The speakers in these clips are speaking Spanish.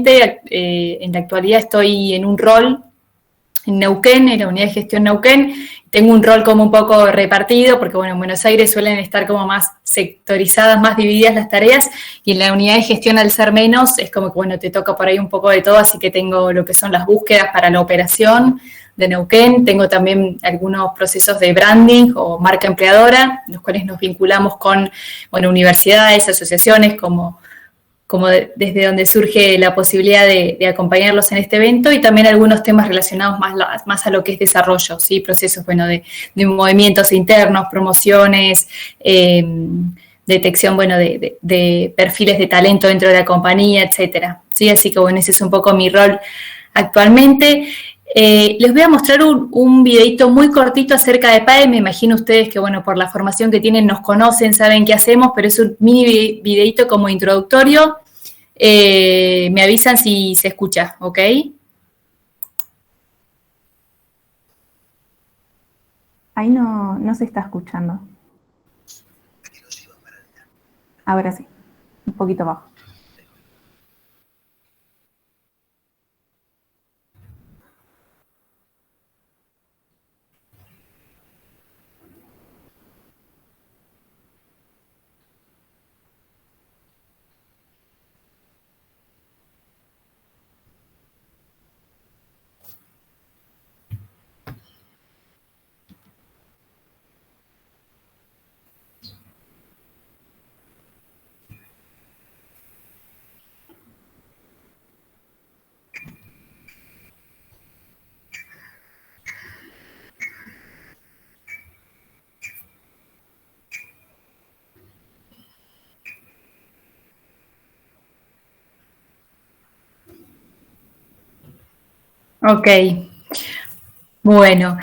actualmente, en la actualidad estoy en un rol en Neuquén, en la unidad de gestión Neuquén. Tengo un rol como un poco repartido, porque bueno, en Buenos Aires suelen estar como más sectorizadas, más divididas las tareas, y en la unidad de gestión, al ser menos, es como que bueno, te toca por ahí un poco de todo, así que tengo lo que son las búsquedas para la operación de Neuquén, tengo también algunos procesos de branding o marca empleadora, los cuales nos vinculamos con, bueno, universidades, asociaciones, como desde donde surge la posibilidad de acompañarlos en este evento, y también algunos temas relacionados más a lo que es desarrollo, ¿sí? Procesos, bueno, de movimientos internos, promociones, detección, bueno, de perfiles de talento dentro de la compañía, etcétera, ¿sí? Así que, bueno, ese es un poco mi rol actualmente. Les voy a mostrar un videito muy cortito acerca de PAE. Me imagino ustedes que, bueno, por la formación que tienen nos conocen, saben qué hacemos, pero es un mini videito como introductorio. Me avisan si se escucha, ¿ok? Ahí no se está escuchando. Ahora sí, un poquito bajo. Ok. Bueno,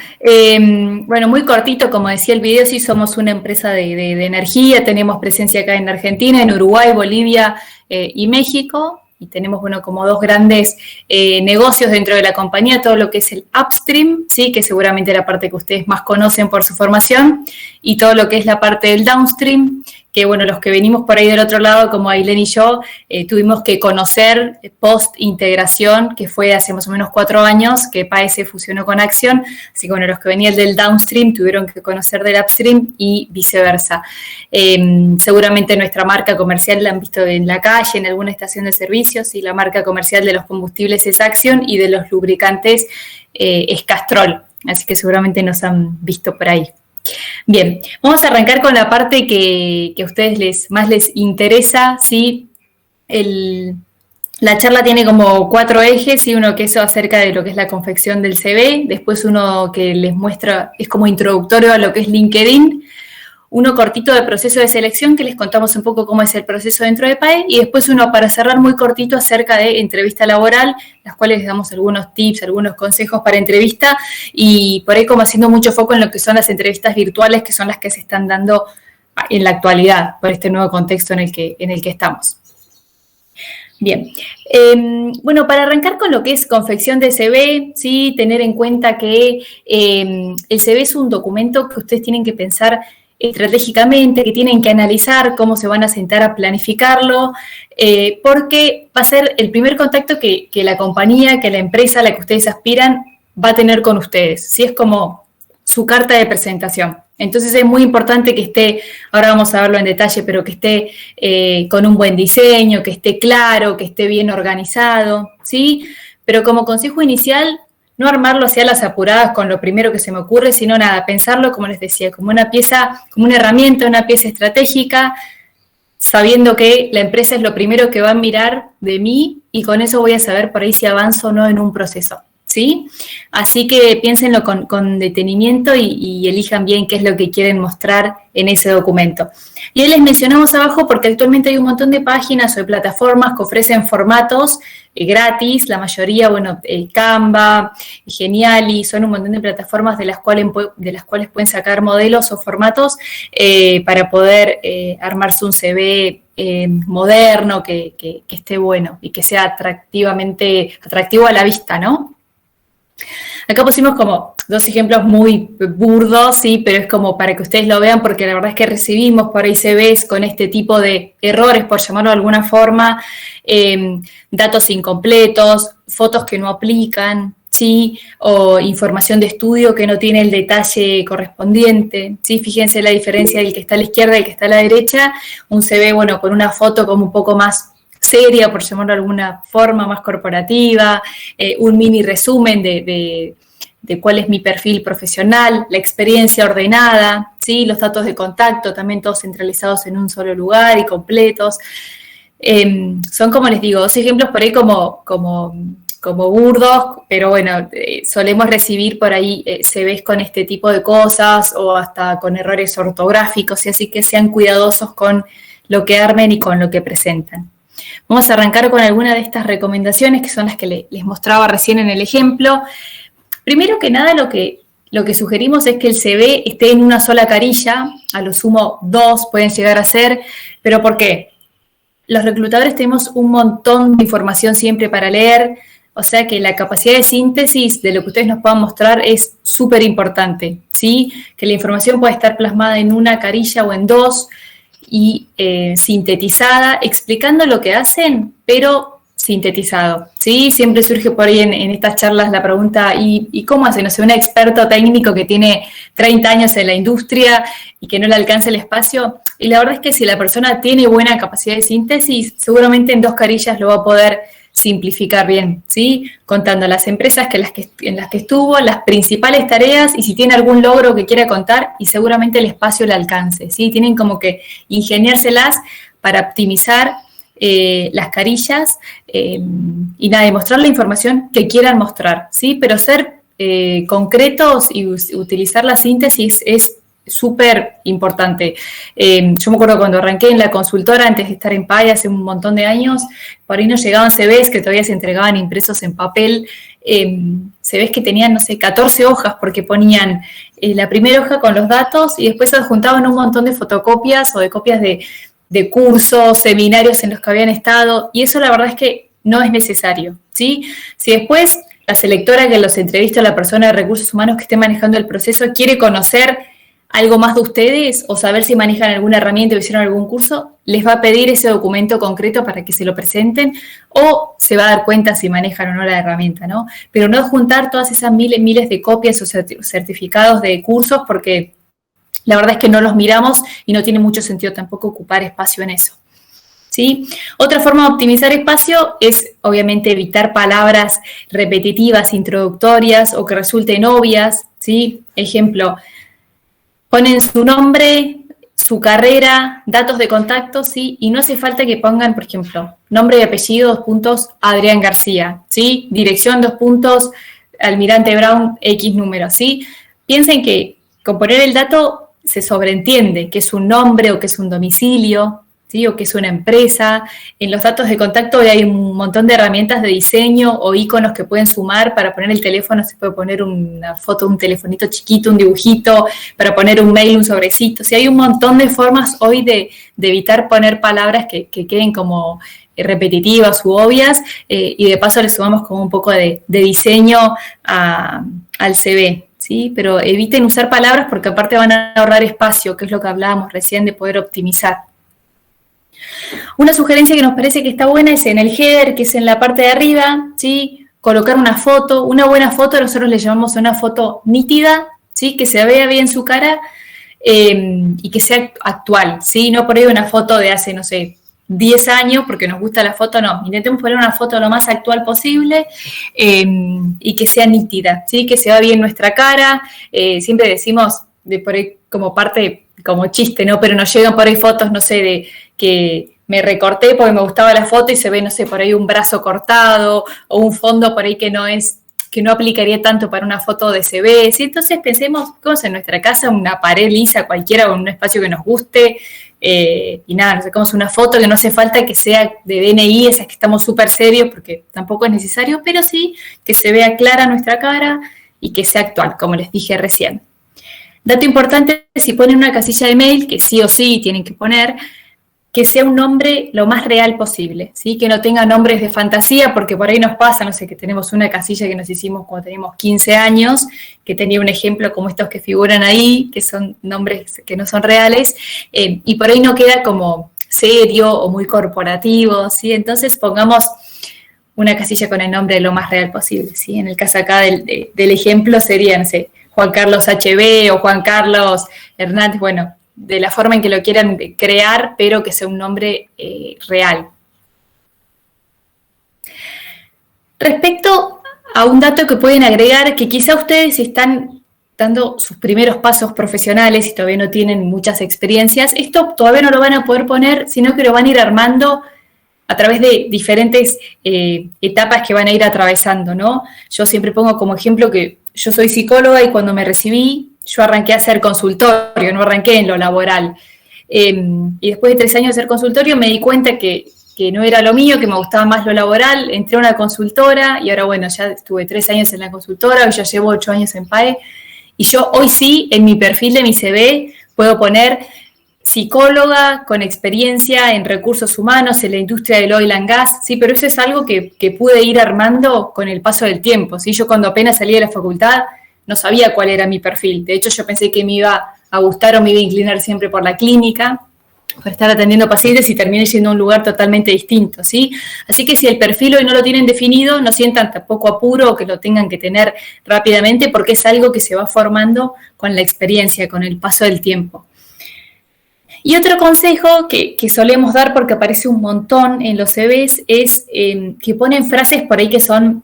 muy cortito, como decía el video, sí somos una empresa de energía, tenemos presencia acá en Argentina, en Uruguay, Bolivia y México, y tenemos, bueno, como dos grandes negocios dentro de la compañía, todo lo que es el upstream, sí, que seguramente es la parte que ustedes más conocen por su formación, y todo lo que es la parte del downstream, que bueno, los que venimos por ahí del otro lado, como Ailén y yo, tuvimos que conocer post-integración, que fue hace más o menos 4 años, que PAE se fusionó con Acción, así que bueno, los que venían del downstream tuvieron que conocer del upstream y viceversa. Seguramente nuestra marca comercial la han visto en la calle, en alguna estación de servicios, y la marca comercial de los combustibles es Acción y de los lubricantes es Castrol, así que seguramente nos han visto por ahí. Bien, vamos a arrancar con la parte que a ustedes más les interesa, ¿sí? La charla tiene como 4 ejes, y uno que es acerca de lo que es la confección del CV, después uno que les muestra, es como introductorio a lo que es LinkedIn, uno cortito de proceso de selección, que les contamos un poco cómo es el proceso dentro de PAE, y después uno para cerrar muy cortito acerca de entrevista laboral, las cuales les damos algunos tips, algunos consejos para entrevista, y por ahí como haciendo mucho foco en lo que son las entrevistas virtuales, que son las que se están dando en la actualidad, por este nuevo contexto en el que estamos. Bien, bueno, para arrancar con lo que es confección de CV, ¿sí? Tener en cuenta que el CV es un documento que ustedes tienen que pensar estratégicamente, que tienen que analizar cómo se van a sentar a planificarlo, porque va a ser el primer contacto que la compañía, que la empresa a la que ustedes aspiran va a tener con ustedes, ¿sí? Es como su carta de presentación. Entonces es muy importante que esté, ahora vamos a verlo en detalle, pero que esté con un buen diseño, que esté claro, que esté bien organizado, ¿sí? Pero como consejo inicial, no armarlo hacia las apuradas con lo primero que se me ocurre, sino nada, pensarlo, como les decía, como una pieza, como una herramienta, una pieza estratégica, sabiendo que la empresa es lo primero que va a mirar de mí, y con eso voy a saber por ahí si avanzo o no en un proceso, ¿sí? Así que piénsenlo con detenimiento y elijan bien qué es lo que quieren mostrar en ese documento. Y ahí les mencionamos abajo porque actualmente hay un montón de páginas o de plataformas que ofrecen formatos gratis, la mayoría, bueno, Canva, Geniali, son un montón de plataformas de las cuales pueden sacar modelos o formatos para poder armarse un CV moderno, que esté bueno y que sea atractivo a la vista, ¿no? Acá pusimos como 2 ejemplos muy burdos, sí, pero es como para que ustedes lo vean, porque la verdad es que recibimos por ahí CVs con este tipo de errores, por llamarlo de alguna forma, datos incompletos, fotos que no aplican, ¿sí? O información de estudio que no tiene el detalle correspondiente, ¿sí? Fíjense la diferencia del que está a la izquierda y el que está a la derecha. Un CV, bueno, con una foto como un poco más seria, por llamarlo de alguna forma, más corporativa, un mini resumen de cuál es mi perfil profesional, la experiencia ordenada, ¿sí? Los datos de contacto también todos centralizados en un solo lugar y completos. Son, como les digo, 2 ejemplos por ahí como burdos, pero bueno, solemos recibir por ahí CVs con este tipo de cosas o hasta con errores ortográficos, y así que sean cuidadosos con lo que armen y con lo que presentan. Vamos a arrancar con alguna de estas recomendaciones, que son las que les mostraba recién en el ejemplo. Primero que nada, lo que sugerimos es que el CV esté en una sola carilla, a lo sumo 2 pueden llegar a ser, pero ¿por qué? Los reclutadores tenemos un montón de información siempre para leer, o sea que la capacidad de síntesis de lo que ustedes nos puedan mostrar es súper importante, ¿sí? Que la información pueda estar plasmada en una carilla o en 2 y sintetizada, explicando lo que hacen, pero sintetizado, ¿sí? Siempre surge por ahí en estas charlas la pregunta, ¿y cómo hacen? O sea, un experto técnico que tiene 30 años en la industria y que no le alcanza el espacio. Y la verdad es que si la persona tiene buena capacidad de síntesis, seguramente en 2 carillas lo va a poder simplificar bien, ¿sí? Contando las empresas en las que estuvo, las principales tareas y si tiene algún logro que quiera contar, y seguramente el espacio le alcance, ¿sí? Tienen como que ingeniárselas para optimizar las carillas y nada, demostrar la información que quieran mostrar, ¿sí? Pero ser concretos y utilizar la síntesis es súper importante. Yo me acuerdo cuando arranqué en la consultora, antes de estar en PAI hace un montón de años, por ahí nos llegaban CVs que todavía se entregaban impresos en papel, CVs que tenían, no sé, 14 hojas, porque ponían la primera hoja con los datos y después se adjuntaban un montón de fotocopias o de copias de cursos, seminarios en los que habían estado, y eso la verdad es que no es necesario, ¿sí? Si después la selectora que los entrevista, la persona de recursos humanos que esté manejando el proceso, quiere conocer algo más de ustedes o saber si manejan alguna herramienta o hicieron algún curso, les va a pedir ese documento concreto para que se lo presenten, o se va a dar cuenta si manejan o no la herramienta, ¿no? Pero no juntar todas esas miles de copias o certificados de cursos, porque la verdad es que no los miramos y no tiene mucho sentido tampoco ocupar espacio en eso, ¿sí? Otra forma de optimizar espacio es, obviamente, evitar palabras repetitivas, introductorias o que resulten obvias, ¿sí? Ejemplo, ponen su nombre, su carrera, datos de contacto, ¿sí? Y no hace falta que pongan, por ejemplo, nombre y apellido, 2 puntos, Adrián García, ¿sí? Dirección, 2 puntos, Almirante Brown, X número, ¿sí? Piensen que con poner el dato se sobreentiende que es un nombre o que es un domicilio, ¿sí? O que es una empresa. En los datos de contacto hoy hay un montón de herramientas de diseño o iconos que pueden sumar. Para poner el teléfono se puede poner una foto, un telefonito chiquito, un dibujito, para poner un mail, un sobrecito. O sea, hay un montón de formas hoy de evitar poner palabras que queden como repetitivas u obvias, y de paso le sumamos como un poco de diseño al CV, ¿sí? Pero eviten usar palabras porque aparte van a ahorrar espacio, que es lo que hablábamos recién de poder optimizar. Una sugerencia que nos parece que está buena es en el header, que es en la parte de arriba, ¿sí? Colocar una foto, una buena foto, nosotros le llamamos una foto nítida, ¿sí? Que se vea bien su cara y que sea actual, ¿sí? No por ahí una foto de hace, no sé, 10 años porque nos gusta la foto, no. Intentemos poner una foto lo más actual posible y que sea nítida, ¿sí? Que se vea bien nuestra cara. Siempre decimos, de por ahí como parte, como chiste, ¿no? Pero nos llegan por ahí fotos, no sé, de que me recorté porque me gustaba la foto y se ve, no sé, por ahí un brazo cortado o un fondo por ahí que no aplicaría tanto para una foto de CV, ¿sí? Entonces pensemos, como en nuestra casa, una pared lisa cualquiera o un espacio que nos guste, y nada, nos sacamos una foto que no hace falta que sea de DNI, esas que estamos súper serios porque tampoco es necesario, pero sí que se vea clara nuestra cara y que sea actual, como les dije recién. Dato importante, si ponen una casilla de mail, que sí o sí tienen que poner, que sea un nombre lo más real posible, ¿sí? Que no tenga nombres de fantasía, porque por ahí nos pasa, no sé, que tenemos una casilla que nos hicimos cuando teníamos 15 años, que tenía un ejemplo como estos que figuran ahí, que son nombres que no son reales, y por ahí no queda como serio o muy corporativo, ¿sí? Entonces pongamos una casilla con el nombre lo más real posible, ¿sí? En el caso acá del ejemplo sería, no sé, Juan Carlos HB o Juan Carlos Hernández, bueno, de la forma en que lo quieran crear, pero que sea un nombre real. Respecto a un dato que pueden agregar, que quizá ustedes están dando sus primeros pasos profesionales y todavía no tienen muchas experiencias, esto todavía no lo van a poder poner, sino que lo van a ir armando a través de diferentes etapas que van a ir atravesando, ¿no? Yo siempre pongo como ejemplo que yo soy psicóloga y cuando me recibí, yo arranqué a hacer consultorio, no arranqué en lo laboral. Y después de 3 años de hacer consultorio me di cuenta que no era lo mío, que me gustaba más lo laboral, entré a una consultora y ahora, bueno, ya estuve 3 años en la consultora, hoy ya llevo 8 años en PAE, y yo hoy sí, en mi perfil de mi CV, puedo poner psicóloga con experiencia en recursos humanos, en la industria del oil and gas, sí, pero eso es algo que pude ir armando con el paso del tiempo, ¿sí? Yo cuando apenas salí de la facultad no sabía cuál era mi perfil, de hecho yo pensé que me iba a gustar o me iba a inclinar siempre por la clínica, por estar atendiendo pacientes y terminé yendo a un lugar totalmente distinto, ¿sí? Así que si el perfil hoy no lo tienen definido, no sientan tampoco apuro o que lo tengan que tener rápidamente porque es algo que se va formando con la experiencia, con el paso del tiempo. Y otro consejo que solemos dar porque aparece un montón en los CVs es que ponen frases por ahí que son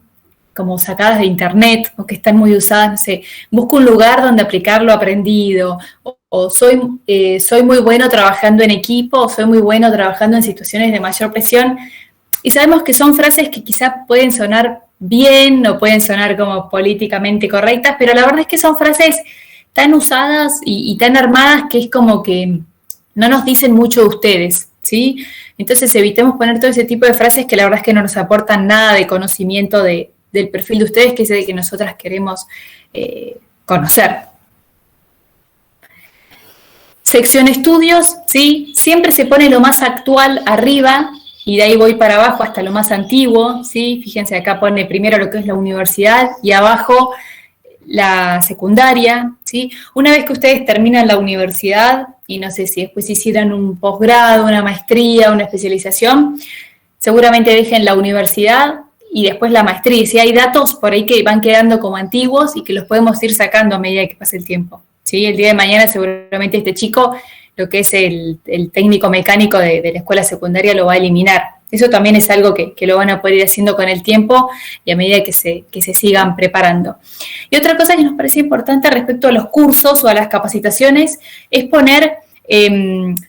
como sacadas de internet o que están muy usadas, no sé, busco un lugar donde aplicar lo aprendido, o soy muy bueno trabajando en equipo, o soy muy bueno trabajando en situaciones de mayor presión. Y sabemos que son frases que quizás pueden sonar bien o pueden sonar como políticamente correctas, pero la verdad es que son frases tan usadas y tan armadas que es como que no nos dicen mucho de ustedes, ¿sí? Entonces evitemos poner todo ese tipo de frases que la verdad es que no nos aportan nada de conocimiento del perfil de ustedes, que es el que nosotras queremos conocer. Sección estudios, ¿sí? Siempre se pone lo más actual arriba y de ahí voy para abajo hasta lo más antiguo, ¿sí? Fíjense, acá pone primero lo que es la universidad y abajo la secundaria, ¿sí? Una vez que ustedes terminan la universidad, y no sé si después hicieran un posgrado, una maestría, una especialización, seguramente dejen la universidad y después la maestría. Si hay datos por ahí que van quedando como antiguos y que los podemos ir sacando a medida que pase el tiempo, ¿sí? El día de mañana seguramente este chico, lo que es el técnico mecánico de la escuela secundaria lo va a eliminar. Eso también es algo que lo van a poder ir haciendo con el tiempo y a medida que se sigan preparando. Y otra cosa que nos parece importante respecto a los cursos o a las capacitaciones es poner,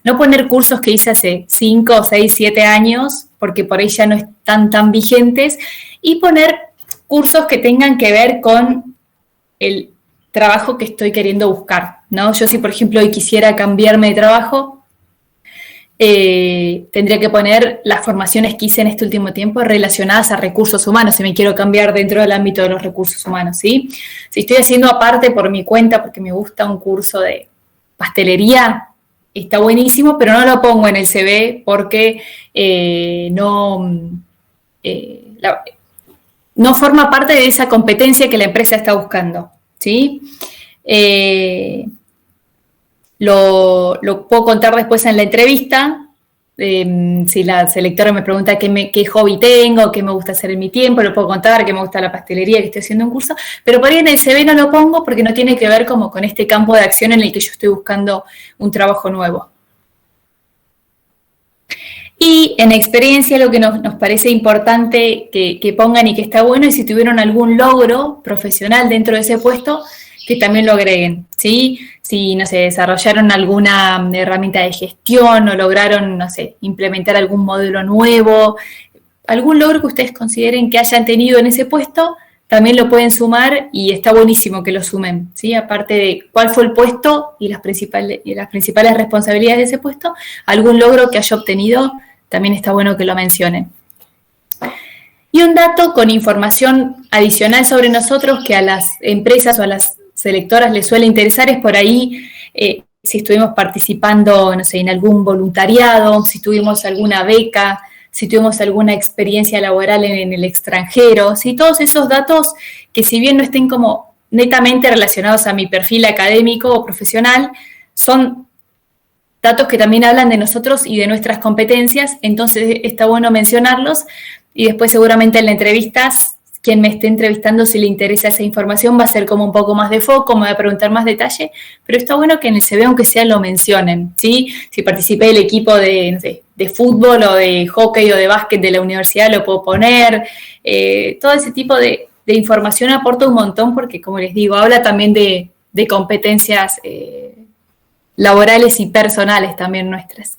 no poner cursos que hice hace 5, 6, 7 años, porque por ahí ya no están tan vigentes, y poner cursos que tengan que ver con el trabajo que estoy queriendo buscar, ¿no? Yo si, por ejemplo, hoy quisiera cambiarme de trabajo, tendría que poner las formaciones que hice en este último tiempo relacionadas a recursos humanos, si me quiero cambiar dentro del ámbito de los recursos humanos, ¿sí? Si estoy haciendo aparte por mi cuenta porque me gusta un curso de pastelería, está buenísimo, pero no lo pongo en el CV porque no forma parte de esa competencia que la empresa está buscando, ¿sí? Lo puedo contar después en la entrevista, si la selectora me pregunta qué hobby tengo, qué me gusta hacer en mi tiempo, lo puedo contar, que me gusta la pastelería, que estoy haciendo un curso, pero por ahí en el CV no lo pongo porque no tiene que ver como con este campo de acción en el que yo estoy buscando un trabajo nuevo. Y en experiencia lo que nos parece importante que pongan y que está bueno es si tuvieron algún logro profesional dentro de ese puesto, que también lo agreguen, ¿sí? Si, no sé, desarrollaron alguna herramienta de gestión o lograron, no sé, implementar algún modelo nuevo, algún logro que ustedes consideren que hayan tenido en ese puesto, también lo pueden sumar y está buenísimo que lo sumen, ¿sí? Aparte de cuál fue el puesto y las principales responsabilidades de ese puesto, algún logro que haya obtenido, también está bueno que lo mencionen. Y un dato con información adicional sobre nosotros que a las empresas o a las selectoras les suele interesar es por ahí si estuvimos participando, no sé, en algún voluntariado, si tuvimos alguna beca, si tuvimos alguna experiencia laboral en el extranjero, ¿sí? Todos esos datos que si bien no estén como netamente relacionados a mi perfil académico o profesional, son datos que también hablan de nosotros y de nuestras competencias, entonces está bueno mencionarlos y después seguramente en la entrevista, quien me esté entrevistando, si le interesa esa información, va a ser como un poco más de foco, me va a preguntar más detalle, pero está bueno que en el CV, aunque sea, lo mencionen, ¿sí? Si participé del equipo de, no sé, de fútbol o de hockey o de básquet de la universidad, lo puedo poner, todo ese tipo de información aporta un montón porque, como les digo, habla también de competencias laborales y personales también nuestras.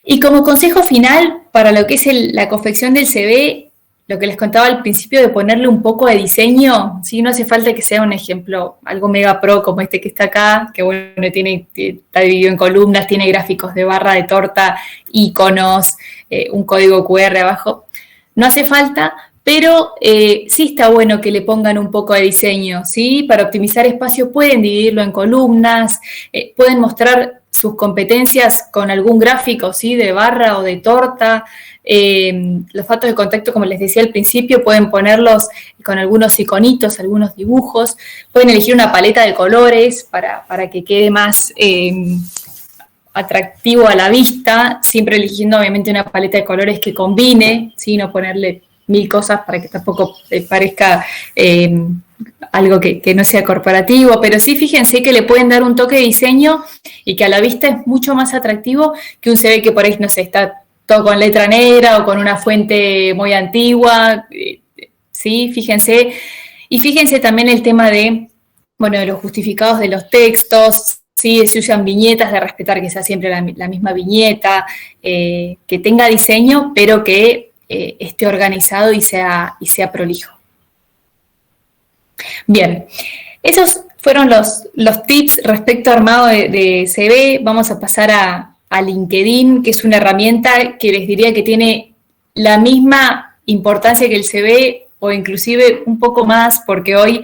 Y como consejo final, para lo que es la confección del CV, lo que les contaba al principio de ponerle un poco de diseño, ¿sí? No hace falta que sea un ejemplo, algo mega pro como este que está acá, que bueno, está dividido en columnas, tiene gráficos de barra de torta, iconos, un código QR abajo. No hace falta, pero sí está bueno que le pongan un poco de diseño, ¿sí? Para optimizar espacio pueden dividirlo en columnas, pueden mostrar sus competencias con algún gráfico, ¿sí? De barra o de torta. Los datos de contacto, como les decía al principio, pueden ponerlos con algunos iconitos, algunos dibujos. Pueden elegir una paleta de colores para que quede más atractivo a la vista, siempre eligiendo obviamente una paleta de colores que combine, ¿sí? No ponerle 1000 cosas para que tampoco parezca algo que no sea corporativo, pero sí fíjense que le pueden dar un toque de diseño y que a la vista es mucho más atractivo que un CV que por ahí, no sé, está todo con letra negra o con una fuente muy antigua, sí, fíjense. Y fíjense también el tema de los justificados de los textos, ¿sí? Si usan viñetas, de respetar que sea siempre la misma viñeta, que tenga diseño, pero que esté organizado y sea prolijo. Bien, esos fueron los tips respecto a armado de CV. Vamos a pasar a LinkedIn, que es una herramienta que les diría que tiene la misma importancia que el CV o inclusive un poco más, porque hoy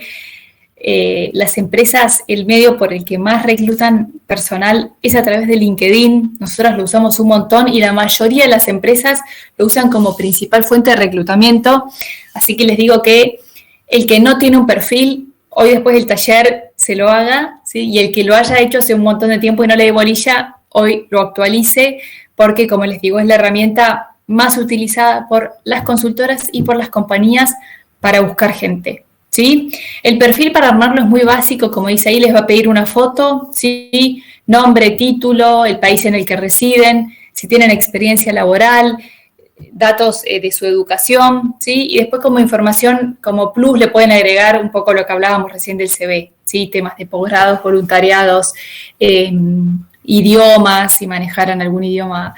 las empresas, el medio por el que más reclutan personal es a través de LinkedIn. Nosotros lo usamos un montón y la mayoría de las empresas lo usan como principal fuente de reclutamiento. Así que les digo que el que no tiene un perfil, hoy después del taller se lo haga, ¿sí? Y el que lo haya hecho hace un montón de tiempo y no le dé bolilla, hoy lo actualice, porque como les digo, es la herramienta más utilizada por las consultoras y por las compañías para buscar gente, ¿sí? El perfil para armarlo es muy básico, como dice ahí, les va a pedir una foto, ¿sí? Nombre, título, el país en el que residen, si tienen experiencia laboral, datos de su educación, ¿sí? Y después como información, como plus, le pueden agregar un poco lo que hablábamos recién del CV, ¿sí? Temas de posgrados, voluntariados, idiomas, si manejaran algún idioma,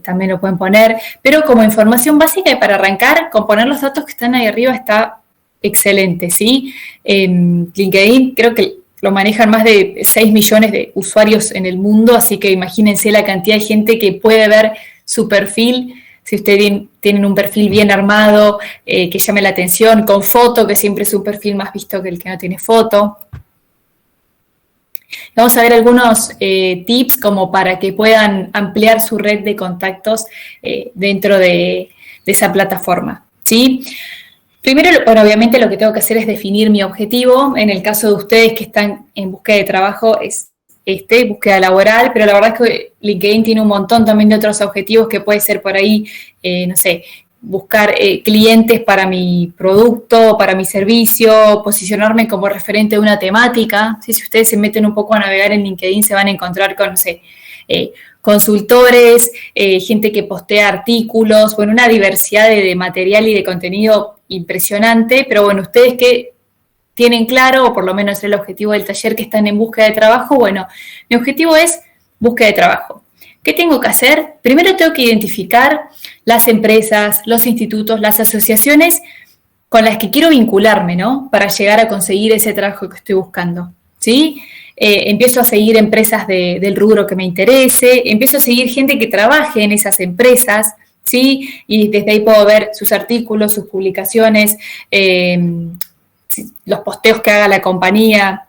también lo pueden poner. Pero como información básica y para arrancar, con poner los datos que están ahí arriba está excelente, ¿sí? LinkedIn creo que lo manejan más de 6 millones de usuarios en el mundo, así que imagínense la cantidad de gente que puede ver su perfil. Si ustedes tienen un perfil bien armado, que llame la atención, con foto, que siempre es un perfil más visto que el que no tiene foto. Vamos a ver algunos tips como para que puedan ampliar su red de contactos dentro de esa plataforma, ¿sí? Primero, bueno, obviamente lo que tengo que hacer es definir mi objetivo. En el caso de ustedes que están en búsqueda de trabajo es búsqueda laboral, pero la verdad es que LinkedIn tiene un montón también de otros objetivos que puede ser por ahí, no sé, buscar clientes para mi producto, para mi servicio, posicionarme como referente de una temática. ¿Sí? Si ustedes se meten un poco a navegar en LinkedIn se van a encontrar con, no sé, consultores, gente que postea artículos, bueno, una diversidad de material y de contenido impresionante, pero bueno, ustedes que tienen claro, o por lo menos el objetivo del taller, que están en búsqueda de trabajo, bueno, mi objetivo es búsqueda de trabajo. ¿Qué tengo que hacer? Primero tengo que identificar las empresas, los institutos, las asociaciones con las que quiero vincularme, ¿no? Para llegar a conseguir ese trabajo que estoy buscando, ¿sí? Empiezo a seguir empresas del rubro que me interese, empiezo a seguir gente que trabaje en esas empresas, ¿sí? Y desde ahí puedo ver sus artículos, sus publicaciones, los posteos que haga la compañía,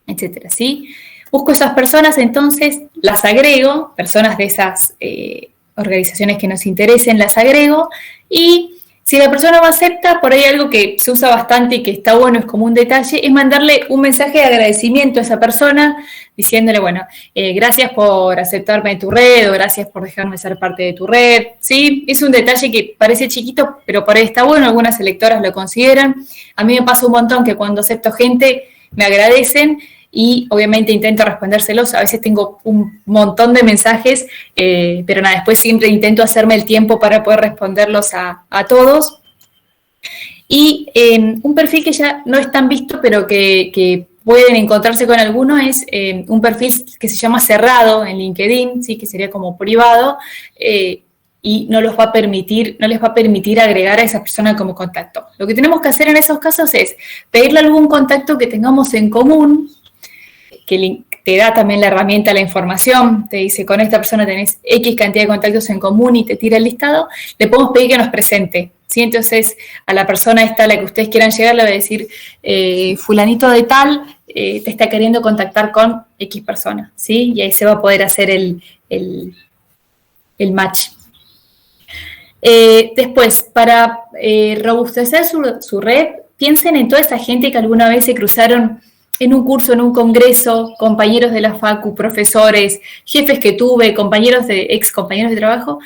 etcétera, ¿sí? Busco esas personas, entonces las agrego, personas de esas organizaciones que nos interesen, las agrego, y si la persona me acepta, por ahí algo que se usa bastante y que está bueno, es como un detalle, es mandarle un mensaje de agradecimiento a esa persona, diciéndole, bueno, gracias por aceptarme en tu red, o gracias por dejarme ser parte de tu red, ¿sí? Es un detalle que parece chiquito, pero por ahí está bueno, algunas electoras lo consideran. A mí me pasa un montón que cuando acepto gente, me agradecen, y obviamente intento respondérselos. A veces tengo un montón de mensajes, pero nada, después siempre intento hacerme el tiempo para poder responderlos a todos. Y un perfil que ya no es tan visto, pero que pueden encontrarse con alguno, es un perfil que se llama cerrado en LinkedIn, ¿sí? Que sería como privado, y no les va a permitir agregar a esa persona como contacto. Lo que tenemos que hacer en esos casos es pedirle algún contacto que tengamos en común, que te da también la herramienta, la información, te dice, con esta persona tenés X cantidad de contactos en común y te tira el listado, le podemos pedir que nos presente, ¿sí? Entonces, a la persona esta a la que ustedes quieran llegar, le va a decir, fulanito de tal, te está queriendo contactar con X persona, ¿sí? Y ahí se va a poder hacer el match. Después, para robustecer su red, piensen en toda esa gente que alguna vez se cruzaron en un curso, en un congreso, compañeros de la facu, profesores, jefes que tuve, ex compañeros de trabajo,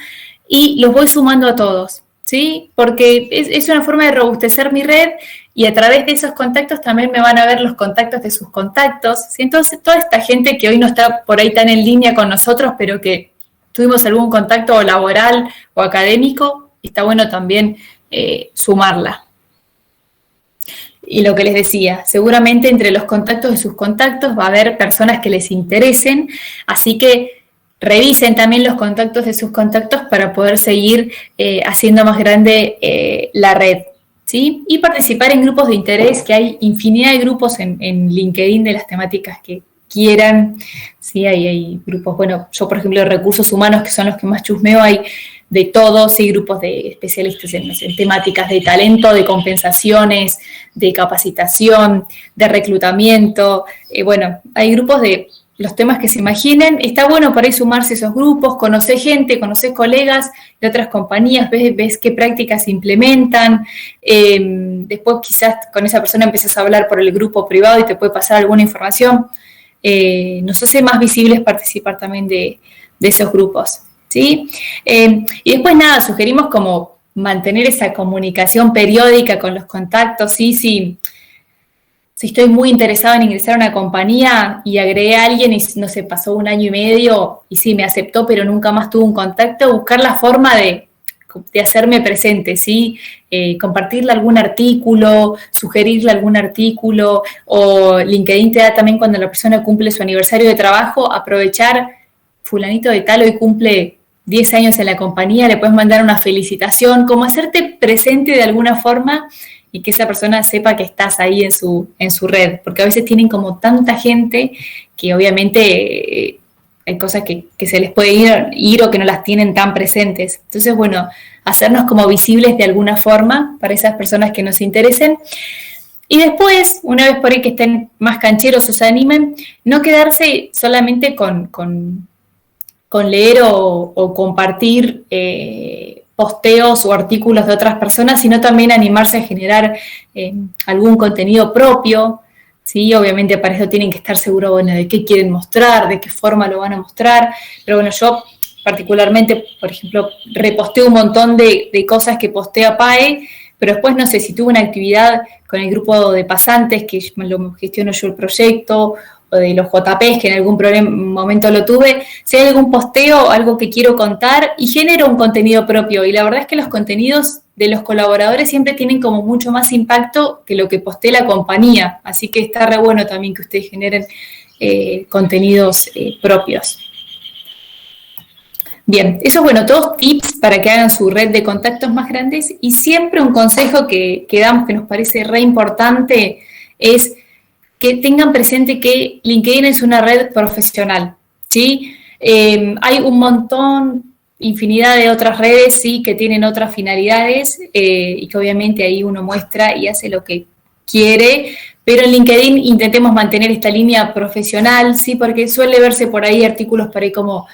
y los voy sumando a todos, ¿sí? Porque es una forma de robustecer mi red, y a través de esos contactos también me van a ver los contactos de sus contactos, ¿sí? Entonces, toda esta gente que hoy no está por ahí tan en línea con nosotros, pero que tuvimos algún contacto laboral o académico, está bueno también sumarla. Y lo que les decía, seguramente entre los contactos de sus contactos va a haber personas que les interesen, así que revisen también los contactos de sus contactos para poder seguir haciendo más grande la red, ¿sí? Y participar en grupos de interés, que hay infinidad de grupos en LinkedIn de las temáticas que quieran, ¿sí? Hay grupos, bueno, yo por ejemplo de recursos humanos, que son los que más chusmeo, hay de todos, sí, grupos de especialistas en temáticas de talento, de compensaciones, de capacitación, de reclutamiento, bueno, hay grupos de los temas que se imaginen. Está bueno por ahí sumarse a esos grupos, conocer gente, conocer colegas de otras compañías, ves qué prácticas se implementan, después quizás con esa persona empiezas a hablar por el grupo privado y te puede pasar alguna información. Nos hace más visibles participar también de esos grupos, ¿sí? Y después nada, sugerimos como mantener esa comunicación periódica con los contactos, ¿sí? Si estoy muy interesada en ingresar a una compañía y agregué a alguien y no sé, pasó 1 año y medio y sí, me aceptó, pero nunca más tuvo un contacto, buscar la forma de hacerme presente, ¿sí? Compartirle algún artículo, sugerirle algún artículo, o LinkedIn te da también cuando la persona cumple su aniversario de trabajo, aprovechar, fulanito de tal hoy cumple 10 años en la compañía, le puedes mandar una felicitación, como hacerte presente de alguna forma y que esa persona sepa que estás ahí en su red, porque a veces tienen como tanta gente que obviamente hay cosas que se les puede ir o que no las tienen tan presentes. Entonces, bueno, hacernos como visibles de alguna forma para esas personas que nos interesen. Y después, una vez por ahí que estén más cancheros o se animen, no quedarse solamente con leer o compartir posteos o artículos de otras personas, sino también animarse a generar algún contenido propio, ¿sí? Obviamente para eso tienen que estar seguros, bueno, de qué quieren mostrar, de qué forma lo van a mostrar, pero bueno, yo particularmente, por ejemplo, reposteo un montón de cosas que postea PAE, pero después no sé si tuve una actividad con el grupo de pasantes, que lo gestiono yo el proyecto, o de los JPs, que en algún momento lo tuve, si hay algún posteo, algo que quiero contar, y genero un contenido propio. Y la verdad es que los contenidos de los colaboradores siempre tienen como mucho más impacto que lo que postee la compañía. Así que está re bueno también que ustedes generen contenidos propios. Bien, eso es bueno, todos tips para que hagan su red de contactos más grandes, y siempre un consejo que damos que nos parece re importante es que tengan presente que LinkedIn es una red profesional, ¿sí? Hay un montón, infinidad de otras redes, sí, que tienen otras finalidades y que obviamente ahí uno muestra y hace lo que quiere, pero en LinkedIn intentemos mantener esta línea profesional, ¿sí? Porque suele verse por ahí artículos por ahí como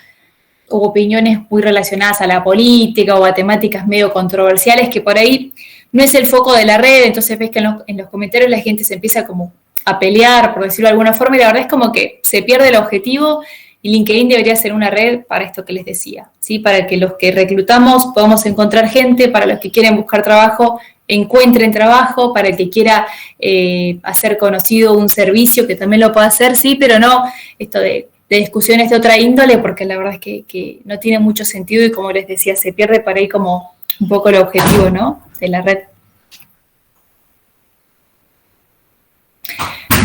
opiniones muy relacionadas a la política o a temáticas medio controversiales que por ahí no es el foco de la red, entonces ves que en los comentarios la gente se empieza como a pelear, por decirlo de alguna forma, y la verdad es como que se pierde el objetivo y LinkedIn debería ser una red para esto que les decía, ¿sí? Para que los que reclutamos podamos encontrar gente, para los que quieren buscar trabajo, encuentren trabajo, para el que quiera hacer conocido un servicio, que también lo pueda hacer, sí, pero no esto de discusiones de otra índole, porque la verdad es que no tiene mucho sentido y como les decía, se pierde para ahí como un poco el objetivo, ¿no? De la red.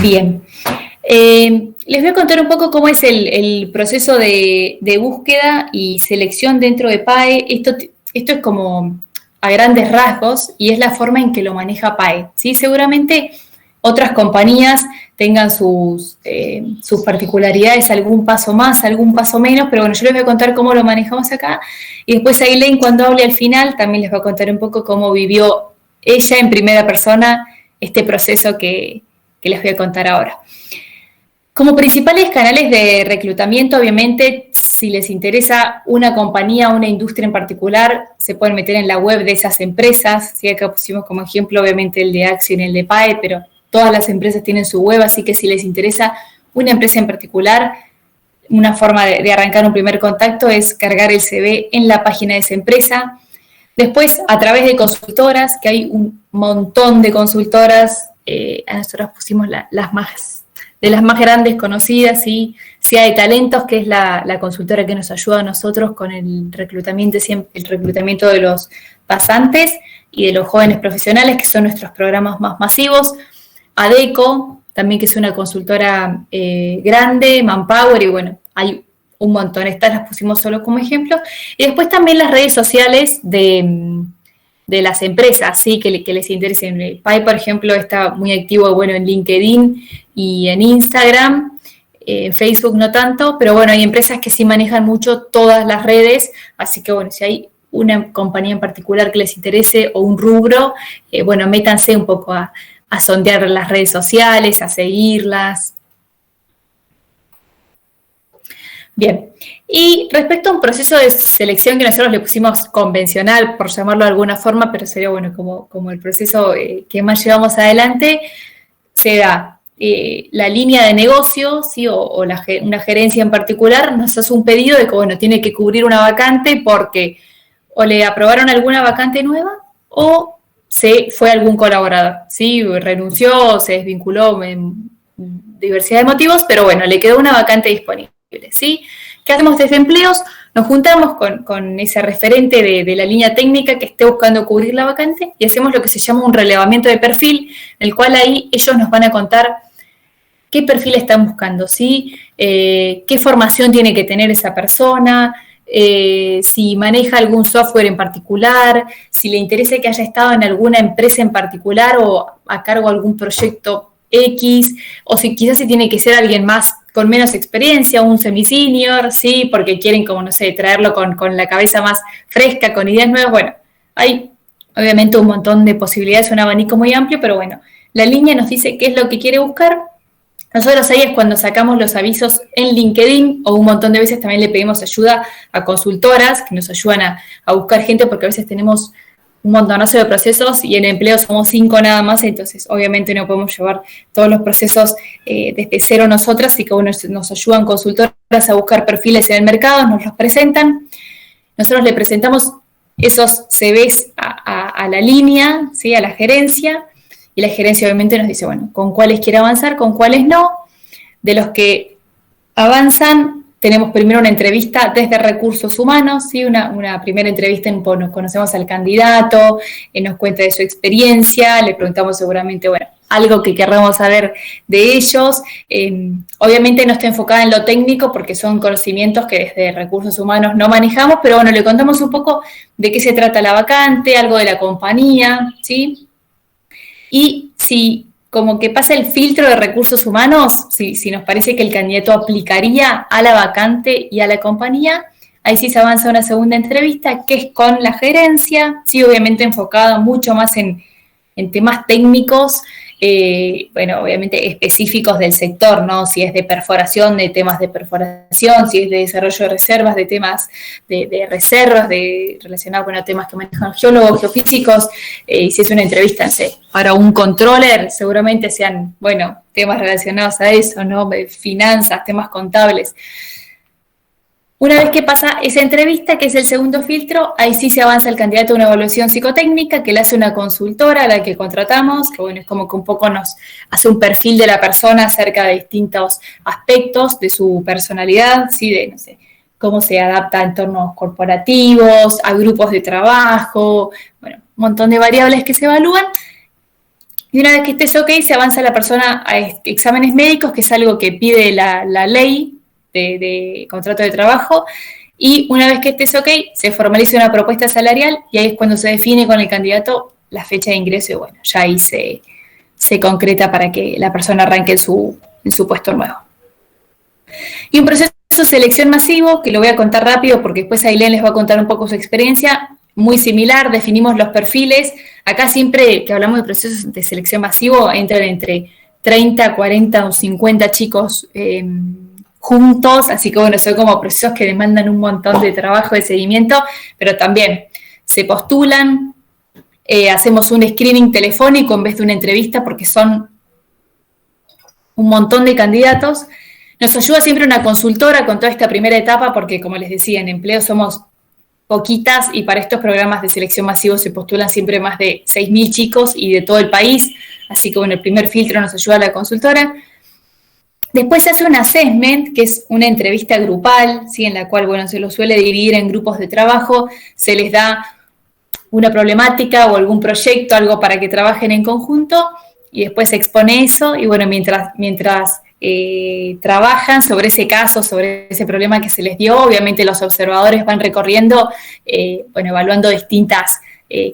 Bien. Les voy a contar un poco cómo es el proceso de búsqueda y selección dentro de PAE. Esto es como a grandes rasgos y es la forma en que lo maneja PAE, ¿sí? Seguramente otras compañías tengan sus particularidades, algún paso más, algún paso menos, pero bueno, yo les voy a contar cómo lo manejamos acá y después Ailén, cuando hable al final, también les va a contar un poco cómo vivió ella en primera persona este proceso que les voy a contar ahora. Como principales canales de reclutamiento, obviamente, si les interesa una compañía, una industria en particular, se pueden meter en la web de esas empresas. ¿Sí? Acá pusimos como ejemplo, obviamente, el de Axion y el de PAE, pero todas las empresas tienen su web, así que si les interesa una empresa en particular, una forma de arrancar un primer contacto es cargar el CV en la página de esa empresa. Después, a través de consultoras, que hay un montón de consultoras, a nosotros pusimos las más grandes conocidas, ¿sí? CIA de Talentos, que es la consultora que nos ayuda a nosotros con el reclutamiento de los pasantes y de los jóvenes profesionales, que son nuestros programas más masivos. Adecco, también que es una consultora grande, Manpower, y bueno, hay un montón. Estas las pusimos solo como ejemplo. Y después también las redes sociales de las empresas, ¿sí? Que les interesen. PAE, por ejemplo, está muy activo, bueno, en LinkedIn y en Instagram, en Facebook no tanto, pero bueno, hay empresas que sí manejan mucho todas las redes, así que bueno, si hay una compañía en particular que les interese o un rubro, bueno, métanse un poco a sondear las redes sociales, a seguirlas. Bien, y respecto a un proceso de selección que nosotros le pusimos convencional, por llamarlo de alguna forma, pero sería bueno como el proceso que más llevamos adelante, se da la línea de negocio, ¿sí? o una gerencia en particular, nos hace un pedido de que, bueno, tiene que cubrir una vacante porque o le aprobaron alguna vacante nueva o se fue algún colaborador, ¿sí? Renunció, se desvinculó en diversidad de motivos, pero bueno, le quedó una vacante disponible, ¿sí? ¿Qué hacemos desde empleos? Nos juntamos con ese referente de la línea técnica que esté buscando cubrir la vacante y hacemos lo que se llama un relevamiento de perfil, en el cual ahí ellos nos van a contar qué perfil están buscando, ¿sí? Qué formación tiene que tener esa persona, si maneja algún software en particular, si le interesa que haya estado en alguna empresa en particular o a cargo de algún proyecto X, o si quizás si tiene que ser alguien más con menos experiencia, un semi-senior, ¿sí? Porque quieren, como no sé, traerlo con la cabeza más fresca, con ideas nuevas. Bueno, hay obviamente un montón de posibilidades, un abanico muy amplio, pero bueno, la línea nos dice qué es lo que quiere buscar. Nosotros ahí es cuando sacamos los avisos en LinkedIn, o un montón de veces también le pedimos ayuda a consultoras que nos ayudan a buscar gente, porque a veces tenemos un montonazo de procesos y en empleo somos 5 nada más, entonces obviamente no podemos llevar todos los procesos desde cero nosotras, así que bueno, nos ayudan consultoras a buscar perfiles en el mercado, nos los presentan, nosotros le presentamos esos CVs a la línea, ¿sí? A la gerencia, y la gerencia obviamente nos dice, bueno, con cuáles quiere avanzar, con cuáles no. De los que avanzan, tenemos primero una entrevista desde recursos humanos, ¿sí? Una primera entrevista en nos conocemos al candidato, nos cuenta de su experiencia, le preguntamos seguramente, bueno, algo que querramos saber de ellos. Obviamente no está enfocada en lo técnico porque son conocimientos que desde recursos humanos no manejamos, pero bueno, le contamos un poco de qué se trata la vacante, algo de la compañía, ¿sí? Y si como que pasa el filtro de recursos humanos, si nos parece que el candidato aplicaría a la vacante y a la compañía, ahí sí se avanza a una segunda entrevista, que es con la gerencia, sí, obviamente enfocada mucho más en temas técnicos, bueno, obviamente específicos del sector, ¿no? Si es de perforación, de temas de perforación, si es de desarrollo de reservas, de temas de reservas, relacionados con los temas que manejan geólogos, geofísicos, y si es una entrevista, no sé, para un controller, seguramente sean, bueno, temas relacionados a eso, ¿no? Finanzas, temas contables. Una vez que pasa esa entrevista, que es el segundo filtro, ahí sí se avanza el candidato a una evaluación psicotécnica que le hace una consultora a la que contratamos, que bueno, es como que un poco nos hace un perfil de la persona acerca de distintos aspectos de su personalidad, ¿sí? De, no sé, cómo se adapta a entornos corporativos, a grupos de trabajo, bueno, un montón de variables que se evalúan. Y una vez que estés ok, se avanza la persona a exámenes médicos, que es algo que pide la ley de contrato de trabajo, y una vez que estés ok, se formaliza una propuesta salarial y ahí es cuando se define con el candidato la fecha de ingreso y bueno, ya ahí se concreta para que la persona arranque en su puesto nuevo. Y un proceso de selección masivo, que lo voy a contar rápido porque después Ailén les va a contar un poco su experiencia, muy similar, definimos los perfiles. Acá siempre que hablamos de procesos de selección masivo entran entre 30, 40 o 50 chicos juntos, así que bueno, son como procesos que demandan un montón de trabajo, de seguimiento, pero también se postulan, hacemos un screening telefónico en vez de una entrevista porque son un montón de candidatos. Nos ayuda siempre una consultora con toda esta primera etapa porque, como les decía, en empleo somos poquitas y para estos programas de selección masivo se postulan siempre más de 6.000 chicos y de todo el país, así que bueno, el primer filtro nos ayuda la consultora. Después se hace un assessment, que es una entrevista grupal, ¿sí? En la cual, bueno, se lo suele dividir en grupos de trabajo, se les da una problemática o algún proyecto, algo para que trabajen en conjunto, y después se expone eso, y bueno, mientras trabajan sobre ese caso, sobre ese problema que se les dio, obviamente los observadores van recorriendo, bueno, evaluando distintas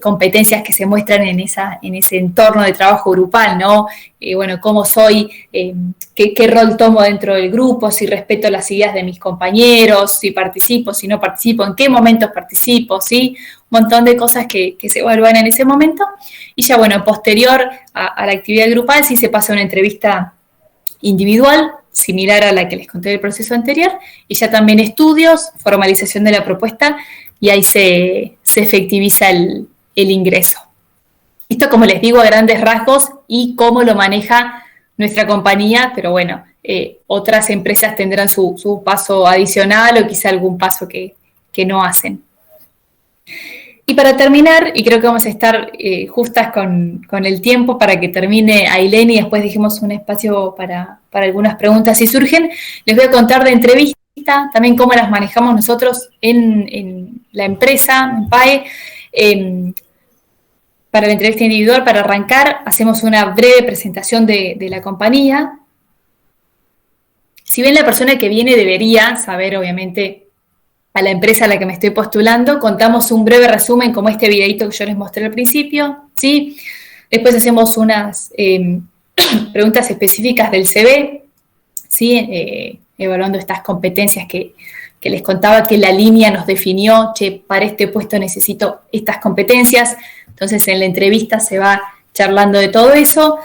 competencias que se muestran en ese entorno de trabajo grupal, ¿no? Bueno, cómo soy, qué rol tomo dentro del grupo, si respeto las ideas de mis compañeros, si participo, si no participo, en qué momentos participo, ¿sí? Un montón de cosas que se evalúan en ese momento. Y ya, bueno, posterior a la actividad grupal, sí se pasa una entrevista individual, similar a la que les conté del proceso anterior, y ya también estudios, formalización de la propuesta, y ahí se efectiviza el ingreso. Esto, como les digo, a grandes rasgos y cómo lo maneja nuestra compañía, pero bueno, otras empresas tendrán su paso adicional o quizá algún paso que no hacen. Y para terminar, y creo que vamos a estar justas con el tiempo para que termine Ailén y después dejemos un espacio para algunas preguntas si surgen, les voy a contar de entrevista, también cómo las manejamos nosotros en la empresa, en PAE. Para la entrevista individual, para arrancar, hacemos una breve presentación de la compañía. Si bien la persona que viene debería saber, obviamente, a la empresa a la que me estoy postulando, contamos un breve resumen como este videito que yo les mostré al principio, ¿sí? Después hacemos unas preguntas específicas del CV, ¿sí? Evaluando estas competencias que les contaba que la línea nos definió, che, para este puesto necesito estas competencias. Entonces en la entrevista se va charlando de todo eso.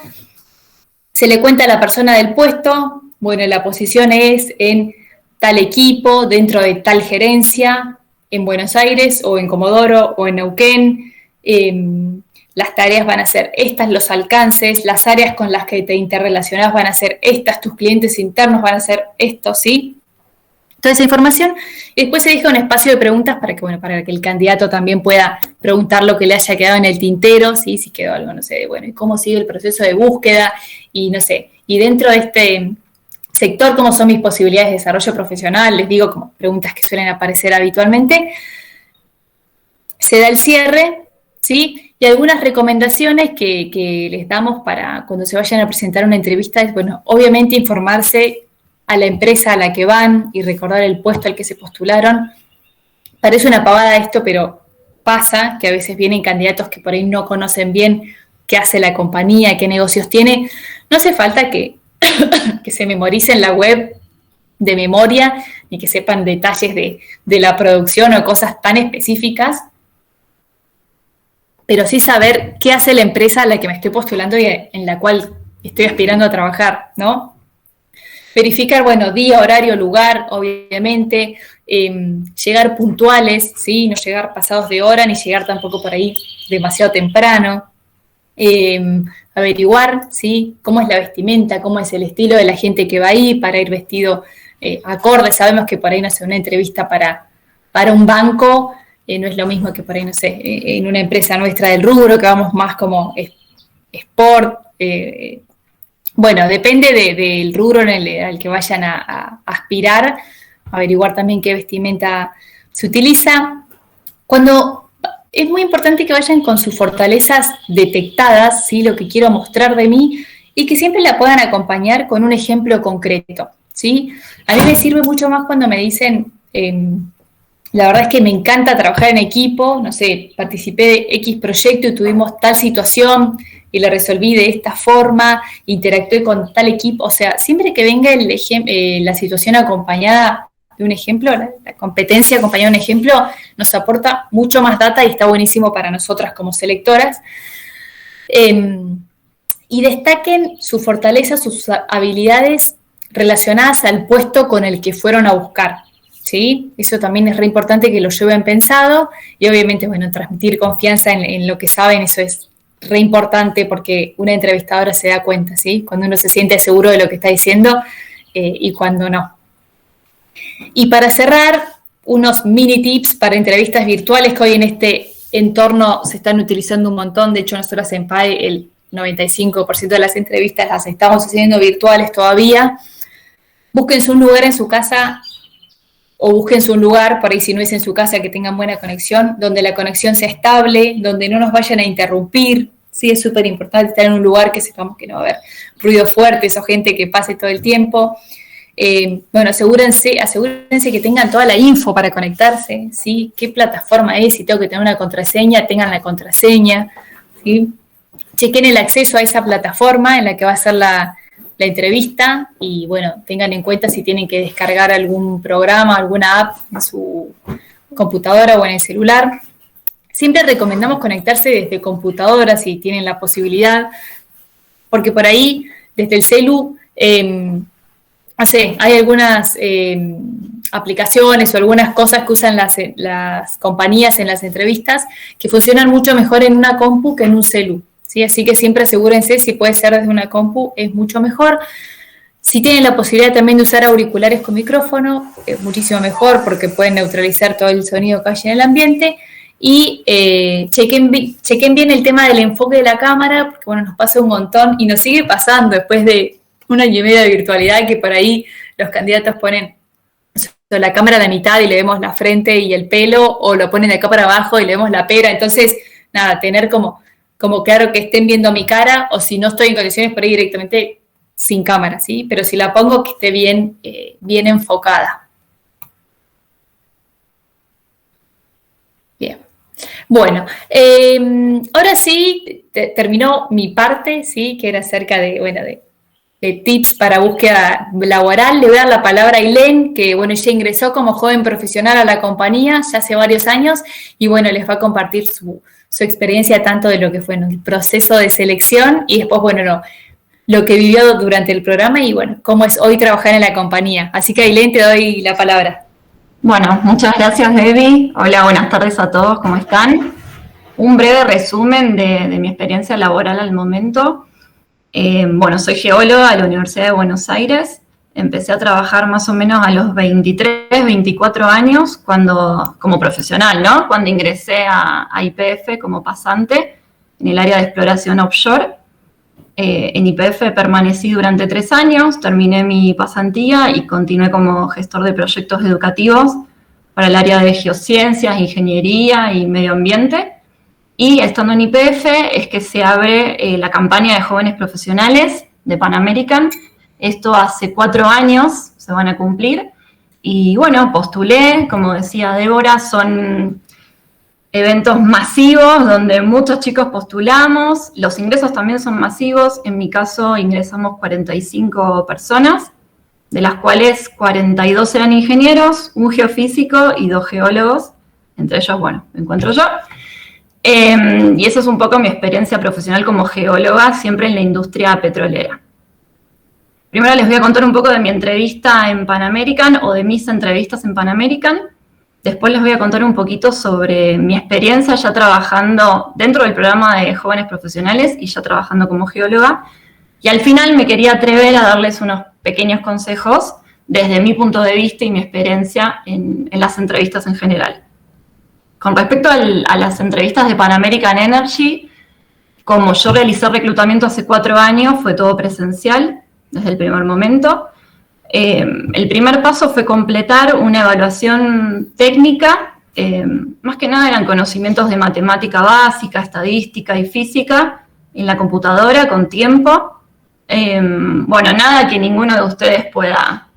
Se le cuenta a la persona del puesto, bueno, la posición es en tal equipo, dentro de tal gerencia, en Buenos Aires o en Comodoro o en Neuquén. Las tareas van a ser estas, los alcances, las áreas con las que te interrelacionás van a ser estas, tus clientes internos van a ser esto, ¿sí? Toda esa información. Y después se deja un espacio de preguntas para que el candidato también pueda preguntar lo que le haya quedado en el tintero, ¿sí? Si quedó algo, no sé, bueno, y cómo sigue el proceso de búsqueda, y no sé, y dentro de este sector, cómo son mis posibilidades de desarrollo profesional, les digo, como preguntas que suelen aparecer habitualmente. Se da el cierre, ¿sí? Y algunas recomendaciones que les damos para cuando se vayan a presentar una entrevista es, bueno, obviamente informarse a la empresa a la que van y recordar el puesto al que se postularon. Parece una pavada esto, pero pasa que a veces vienen candidatos que por ahí no conocen bien qué hace la compañía, qué negocios tiene. No hace falta que se memoricen la web de memoria ni que sepan detalles de la producción o cosas tan específicas. pero sí saber qué hace la empresa a la que me estoy postulando y en la cual estoy aspirando a trabajar, ¿no? Verificar, bueno, día, horario, lugar, obviamente, llegar puntuales, ¿sí? No llegar pasados de hora, ni llegar tampoco por ahí demasiado temprano. Averiguar, ¿sí? Cómo es la vestimenta, cómo es el estilo de la gente que va ahí, para ir vestido acorde. Sabemos que por ahí, no sé, una entrevista para un banco no es lo mismo que por ahí, no sé, en una empresa nuestra del rubro, que vamos más como sport. Bueno, depende del rubro al que vayan a aspirar, averiguar también qué vestimenta se utiliza. Es muy importante que vayan con sus fortalezas detectadas, ¿sí? Lo que quiero mostrar de mí, y que siempre la puedan acompañar con un ejemplo concreto, ¿sí? A mí me sirve mucho más cuando me dicen, la verdad es que me encanta trabajar en equipo, no sé, participé de X proyecto y tuvimos tal situación y la resolví de esta forma, interactué con tal equipo. O sea, siempre que venga la situación acompañada de un ejemplo, la competencia acompañada de un ejemplo, nos aporta mucho más data y está buenísimo para nosotras como selectoras. Y destaquen sus fortalezas, sus habilidades relacionadas al puesto con el que fueron a buscar, ¿sí? Eso también es re importante que lo lleven pensado, y obviamente, bueno, transmitir confianza en lo que saben, eso es re importante, porque una entrevistadora se da cuenta, ¿sí? Cuando uno se siente seguro de lo que está diciendo y cuando no. Y para cerrar, unos mini tips para entrevistas virtuales que hoy en este entorno se están utilizando un montón. De hecho, nosotros en PAE el 95% de las entrevistas las estamos haciendo virtuales todavía. Búsquense un lugar en su casa, o búsquense un lugar, por ahí si no es en su casa, que tengan buena conexión, donde la conexión sea estable, donde no nos vayan a interrumpir. Sí, es súper importante estar en un lugar que sepamos que no va a haber ruidos fuertes o gente que pase todo el tiempo. Bueno, asegúrense que tengan toda la info para conectarse, ¿sí? ¿Qué plataforma es? Si tengo que tener una contraseña, tengan la contraseña, ¿sí? Chequen el acceso a esa plataforma en la que va a ser la entrevista, y bueno, tengan en cuenta si tienen que descargar algún programa, alguna app en su computadora o en el celular. Siempre recomendamos conectarse desde computadora si tienen la posibilidad, porque por ahí, desde el celu, hay algunas aplicaciones o algunas cosas que usan las compañías en las entrevistas que funcionan mucho mejor en una compu que en un celu, ¿sí? Así que siempre asegúrense, si puede ser desde una compu, es mucho mejor. Si tienen la posibilidad también de usar auriculares con micrófono, es muchísimo mejor, porque pueden neutralizar todo el sonido que hay en el ambiente. Y chequen bien el tema del enfoque de la cámara, porque bueno, nos pasa un montón y nos sigue pasando después de un año y medio de virtualidad, que por ahí los candidatos ponen la cámara a la mitad y le vemos la frente y el pelo, o lo ponen de acá para abajo y le vemos la pera. Entonces, nada, tener como claro que estén viendo mi cara, o si no estoy en condiciones, por ahí directamente sin cámara, ¿sí? Pero si la pongo, que esté bien enfocada. Bien. Bueno, ahora sí, terminó mi parte, ¿sí? Que era acerca de tips para búsqueda laboral. Le voy a dar la palabra a Ailén, que bueno, ella ingresó como joven profesional a la compañía ya hace varios años, y bueno, les va a compartir su experiencia, tanto de lo que fue el proceso de selección, y después, bueno, lo que vivió durante el programa, y bueno, cómo es hoy trabajar en la compañía. Así que, Ailén, te doy la palabra. Bueno, muchas gracias, Debbie. Hola, buenas tardes a todos, ¿cómo están? Un breve resumen de mi experiencia laboral al momento. Bueno, soy geóloga de la Universidad de Buenos Aires. Empecé a trabajar más o menos a los 23, 24 años, como profesional, ¿no? Cuando ingresé a YPF como pasante en el área de exploración offshore. En YPF permanecí durante 3 años, terminé mi pasantía y continué como gestor de proyectos educativos para el área de geociencias, ingeniería y medio ambiente. Y estando en YPF es que se abre la campaña de jóvenes profesionales de Pan American. Esto hace 4 años se van a cumplir. Y bueno, postulé, como decía Débora, son eventos masivos donde muchos chicos postulamos. Los ingresos también son masivos. En mi caso ingresamos 45 personas, de las cuales 42 eran ingenieros, un geofísico y 2 geólogos. Entre ellos, bueno, me encuentro yo. Y esa es un poco mi experiencia profesional como geóloga, siempre en la industria petrolera. Primero les voy a contar un poco de mi entrevista en Pan American o de mis entrevistas en Pan American. Después les voy a contar un poquito sobre mi experiencia ya trabajando dentro del programa de jóvenes profesionales y ya trabajando como geóloga. Y al final me quería atrever a darles unos pequeños consejos desde mi punto de vista y mi experiencia en las entrevistas en general. Con respecto a las entrevistas de Pan American Energy, como yo realicé reclutamiento hace 4 años, fue todo presencial desde el primer momento. El primer paso fue completar una evaluación técnica, más que nada eran conocimientos de matemática básica, estadística y física en la computadora con tiempo. Bueno, nada que ninguno de ustedes pueda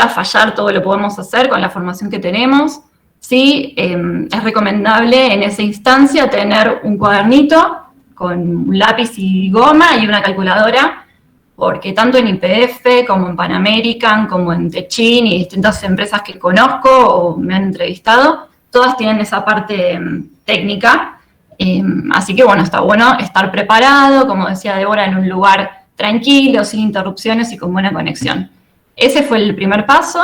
fallar, todo lo podemos hacer con la formación que tenemos. Sí, es recomendable en esa instancia tener un cuadernito con un lápiz y goma y una calculadora, porque tanto en YPF como en Pan American, como en Techin y distintas empresas que conozco o me han entrevistado, todas tienen esa parte técnica. Así que bueno, está bueno estar preparado, como decía Débora, en un lugar tranquilo, sin interrupciones y con buena conexión. Ese fue el primer paso.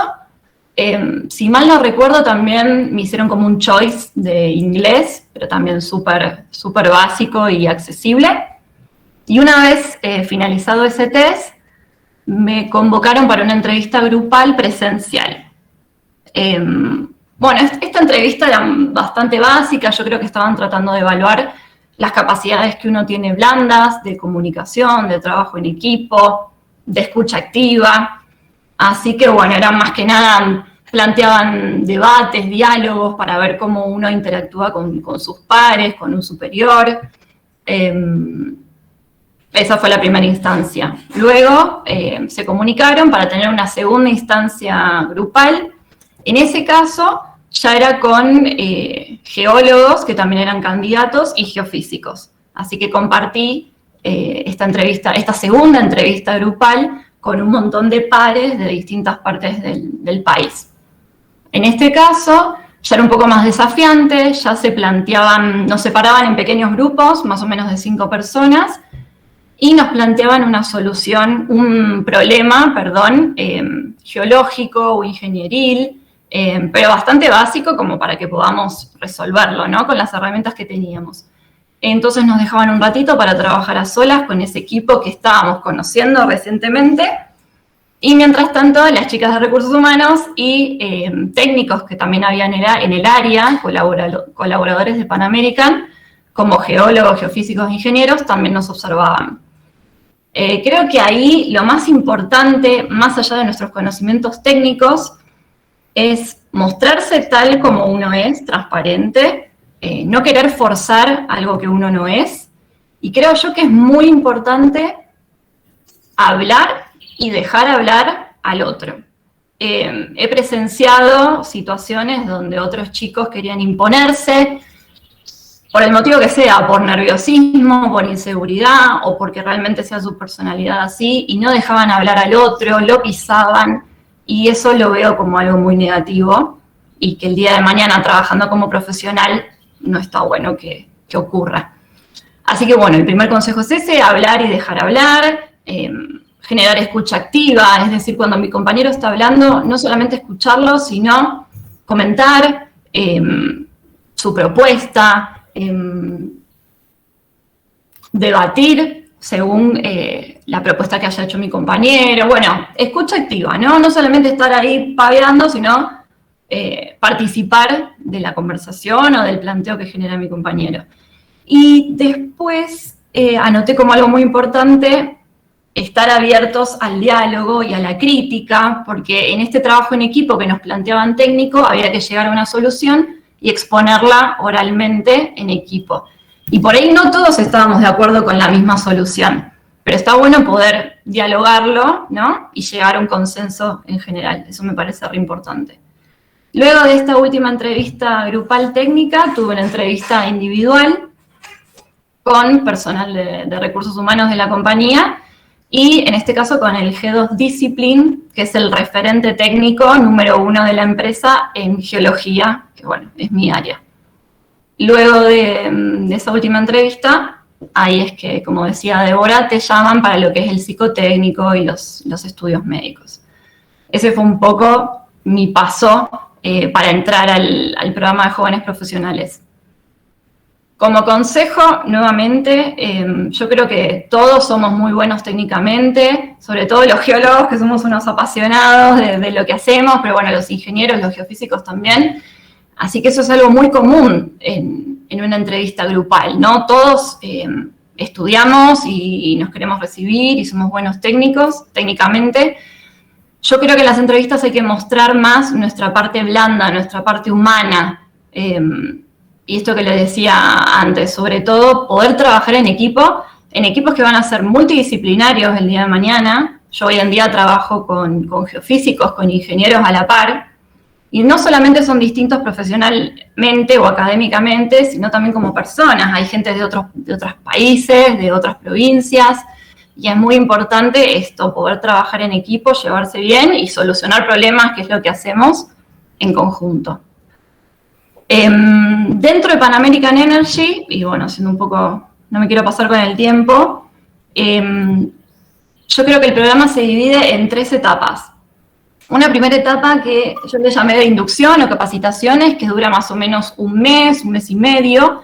Si mal no recuerdo, también me hicieron como un choice de inglés, pero también súper básico y accesible. Y una vez finalizado ese test, me convocaron para una entrevista grupal presencial. Bueno, esta entrevista era bastante básica, yo creo que estaban tratando de evaluar las capacidades que uno tiene blandas, de comunicación, de trabajo en equipo, de escucha activa. Así que bueno, eran más que nada, planteaban debates, diálogos para ver cómo uno interactúa con sus pares, con un superior. Esa fue la primera instancia. Luego se comunicaron para tener una segunda instancia grupal. En ese caso ya era con geólogos, que también eran candidatos, y geofísicos. Así que compartí esta segunda entrevista grupal con un montón de pares de distintas partes del país. En este caso ya era un poco más desafiante, ya nos separaban en pequeños grupos, más o menos de 5 personas, y nos planteaban un problema, geológico o ingenieril, pero bastante básico como para que podamos resolverlo, ¿no? Con las herramientas que teníamos. Entonces nos dejaban un ratito para trabajar a solas con ese equipo que estábamos conociendo recientemente, y mientras tanto las chicas de recursos humanos y técnicos que también había en el área, colaboradores de Pan American, como geólogos, geofísicos e ingenieros, también nos observaban. Creo que ahí lo más importante, más allá de nuestros conocimientos técnicos, es mostrarse tal como uno es, transparente, no querer forzar algo que uno no es, y creo yo que es muy importante hablar y dejar hablar al otro. He presenciado situaciones donde otros chicos querían imponerse, por el motivo que sea, por nerviosismo, por inseguridad, o porque realmente sea su personalidad así, y no dejaban hablar al otro, lo pisaban, y eso lo veo como algo muy negativo, y que el día de mañana, trabajando como profesional, no está bueno que ocurra. Así que bueno, el primer consejo es ese, hablar y dejar hablar, generar escucha activa, es decir, cuando mi compañero está hablando, no solamente escucharlo, sino comentar su propuesta, debatir según la propuesta que haya hecho mi compañero. Bueno, escucha activa, ¿no? No solamente estar ahí paveando, sino participar de la conversación o del planteo que genera mi compañero. Y después anoté como algo muy importante estar abiertos al diálogo y a la crítica, porque en este trabajo en equipo que nos planteaban técnico había que llegar a una solución y exponerla oralmente en equipo. Y por ahí no todos estábamos de acuerdo con la misma solución, pero está bueno poder dialogarlo, ¿no? Y llegar a un consenso en general, eso me parece re importante. Luego de esta última entrevista grupal técnica, tuve una entrevista individual con personal de recursos humanos de la compañía, y en este caso con el Head of Discipline, que es el referente técnico número 1 de la empresa en geología, que bueno, es mi área. Luego de esa última entrevista, ahí es que, como decía Débora, te llaman para lo que es el psicotécnico y los estudios médicos. Ese fue un poco mi paso para entrar al programa de jóvenes profesionales. Como consejo, nuevamente, yo creo que todos somos muy buenos técnicamente, sobre todo los geólogos, que somos unos apasionados de lo que hacemos, pero bueno, los ingenieros, los geofísicos también. Así que eso es algo muy común en una entrevista grupal, ¿no? Todos estudiamos y nos queremos recibir y somos buenos técnicamente. Yo creo que en las entrevistas hay que mostrar más nuestra parte blanda, nuestra parte humana. Y esto que les decía antes, sobre todo poder trabajar en equipos que van a ser multidisciplinarios el día de mañana. Yo hoy en día trabajo con geofísicos, con ingenieros a la par, y no solamente son distintos profesionalmente o académicamente, sino también como personas. Hay gente de otros países, de otras provincias, y es muy importante esto, poder trabajar en equipo, llevarse bien y solucionar problemas, que es lo que hacemos en conjunto. Dentro de Pan American Energy, y bueno, siendo un poco, no me quiero pasar con el tiempo, yo creo que el programa se divide en 3 etapas. Una primera etapa que yo le llamé de inducción o capacitaciones, que dura más o menos un mes y medio,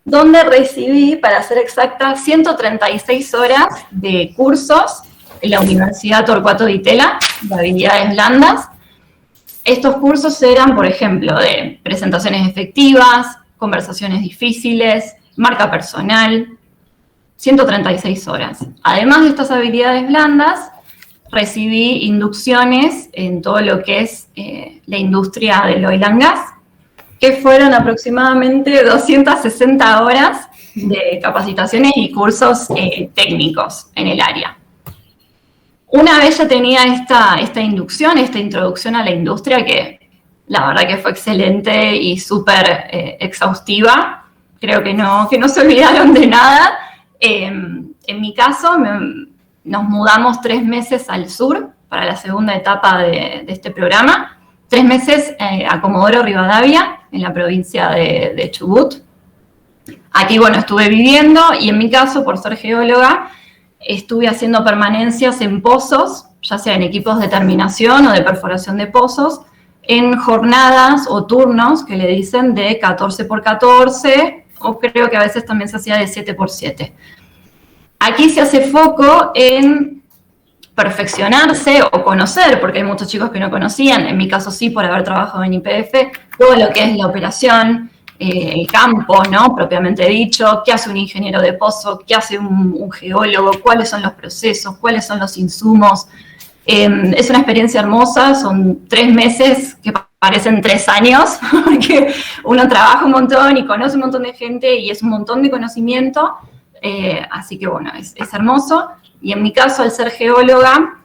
donde recibí, para ser exacta, 136 horas de cursos en la Universidad Torcuato Di Tella, de habilidades blandas. Estos cursos eran, por ejemplo, de presentaciones efectivas, conversaciones difíciles, marca personal, 136 horas. Además de estas habilidades blandas, recibí inducciones en todo lo que es la industria del oil and gas, que fueron aproximadamente 260 horas de capacitaciones y cursos técnicos en el área. Una vez ya tenía esta inducción, esta introducción a la industria, que la verdad que fue excelente y súper exhaustiva. Creo que no se olvidaron de nada. En mi caso, nos mudamos 3 meses al sur para la segunda etapa de este programa. 3 meses a Comodoro Rivadavia, en la provincia de Chubut. Aquí, bueno, estuve viviendo y en mi caso, por ser geóloga, estuve haciendo permanencias en pozos, ya sea en equipos de terminación o de perforación de pozos, en jornadas o turnos que le dicen de 14x14, o creo que a veces también se hacía de 7x7. Aquí se hace foco en perfeccionarse o conocer, porque hay muchos chicos que no conocían, en mi caso sí, por haber trabajado en YPF, todo lo que es la operación, el campo, ¿no? Propiamente dicho, qué hace un ingeniero de pozo, qué hace un geólogo, cuáles son los procesos, cuáles son los insumos. Es una experiencia hermosa, son 3 meses que parecen 3 años, porque uno trabaja un montón y conoce un montón de gente y es un montón de conocimiento, así que bueno, es hermoso. Y en mi caso, al ser geóloga,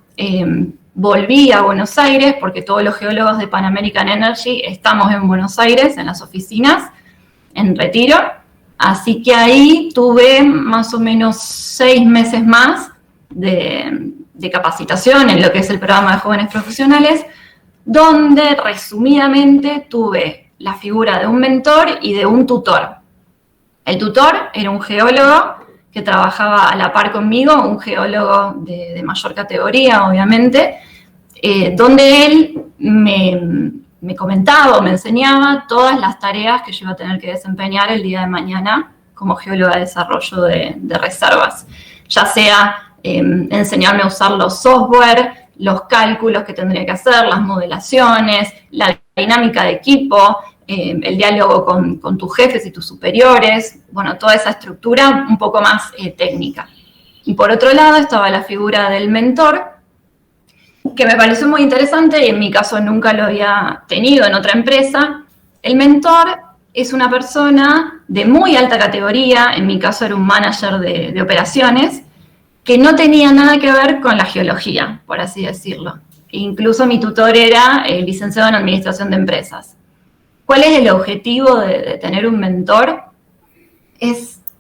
volví a Buenos Aires, porque todos los geólogos de Pan American Energy estamos en Buenos Aires, en las oficinas, en Retiro. Así que ahí tuve más o menos 6 meses más de capacitación en lo que es el programa de jóvenes profesionales, donde resumidamente tuve la figura de un mentor y de un tutor. El tutor era un geólogo que trabajaba a la par conmigo, un geólogo de mayor categoría, obviamente, donde él me comentaba o me enseñaba todas las tareas que yo iba a tener que desempeñar el día de mañana como geóloga de desarrollo de reservas, ya sea enseñarme a usar los software, los cálculos que tendría que hacer, las modelaciones, la dinámica de equipo, el diálogo con tus jefes y tus superiores, bueno, toda esa estructura un poco más técnica. Y por otro lado estaba la figura del mentor, que me pareció muy interesante y en mi caso nunca lo había tenido en otra empresa. El mentor es una persona de muy alta categoría, en mi caso era un manager de operaciones, que no tenía nada que ver con la geología, por así decirlo. Incluso mi tutor era licenciado en Administración de Empresas. ¿Cuál es el objetivo de tener un mentor?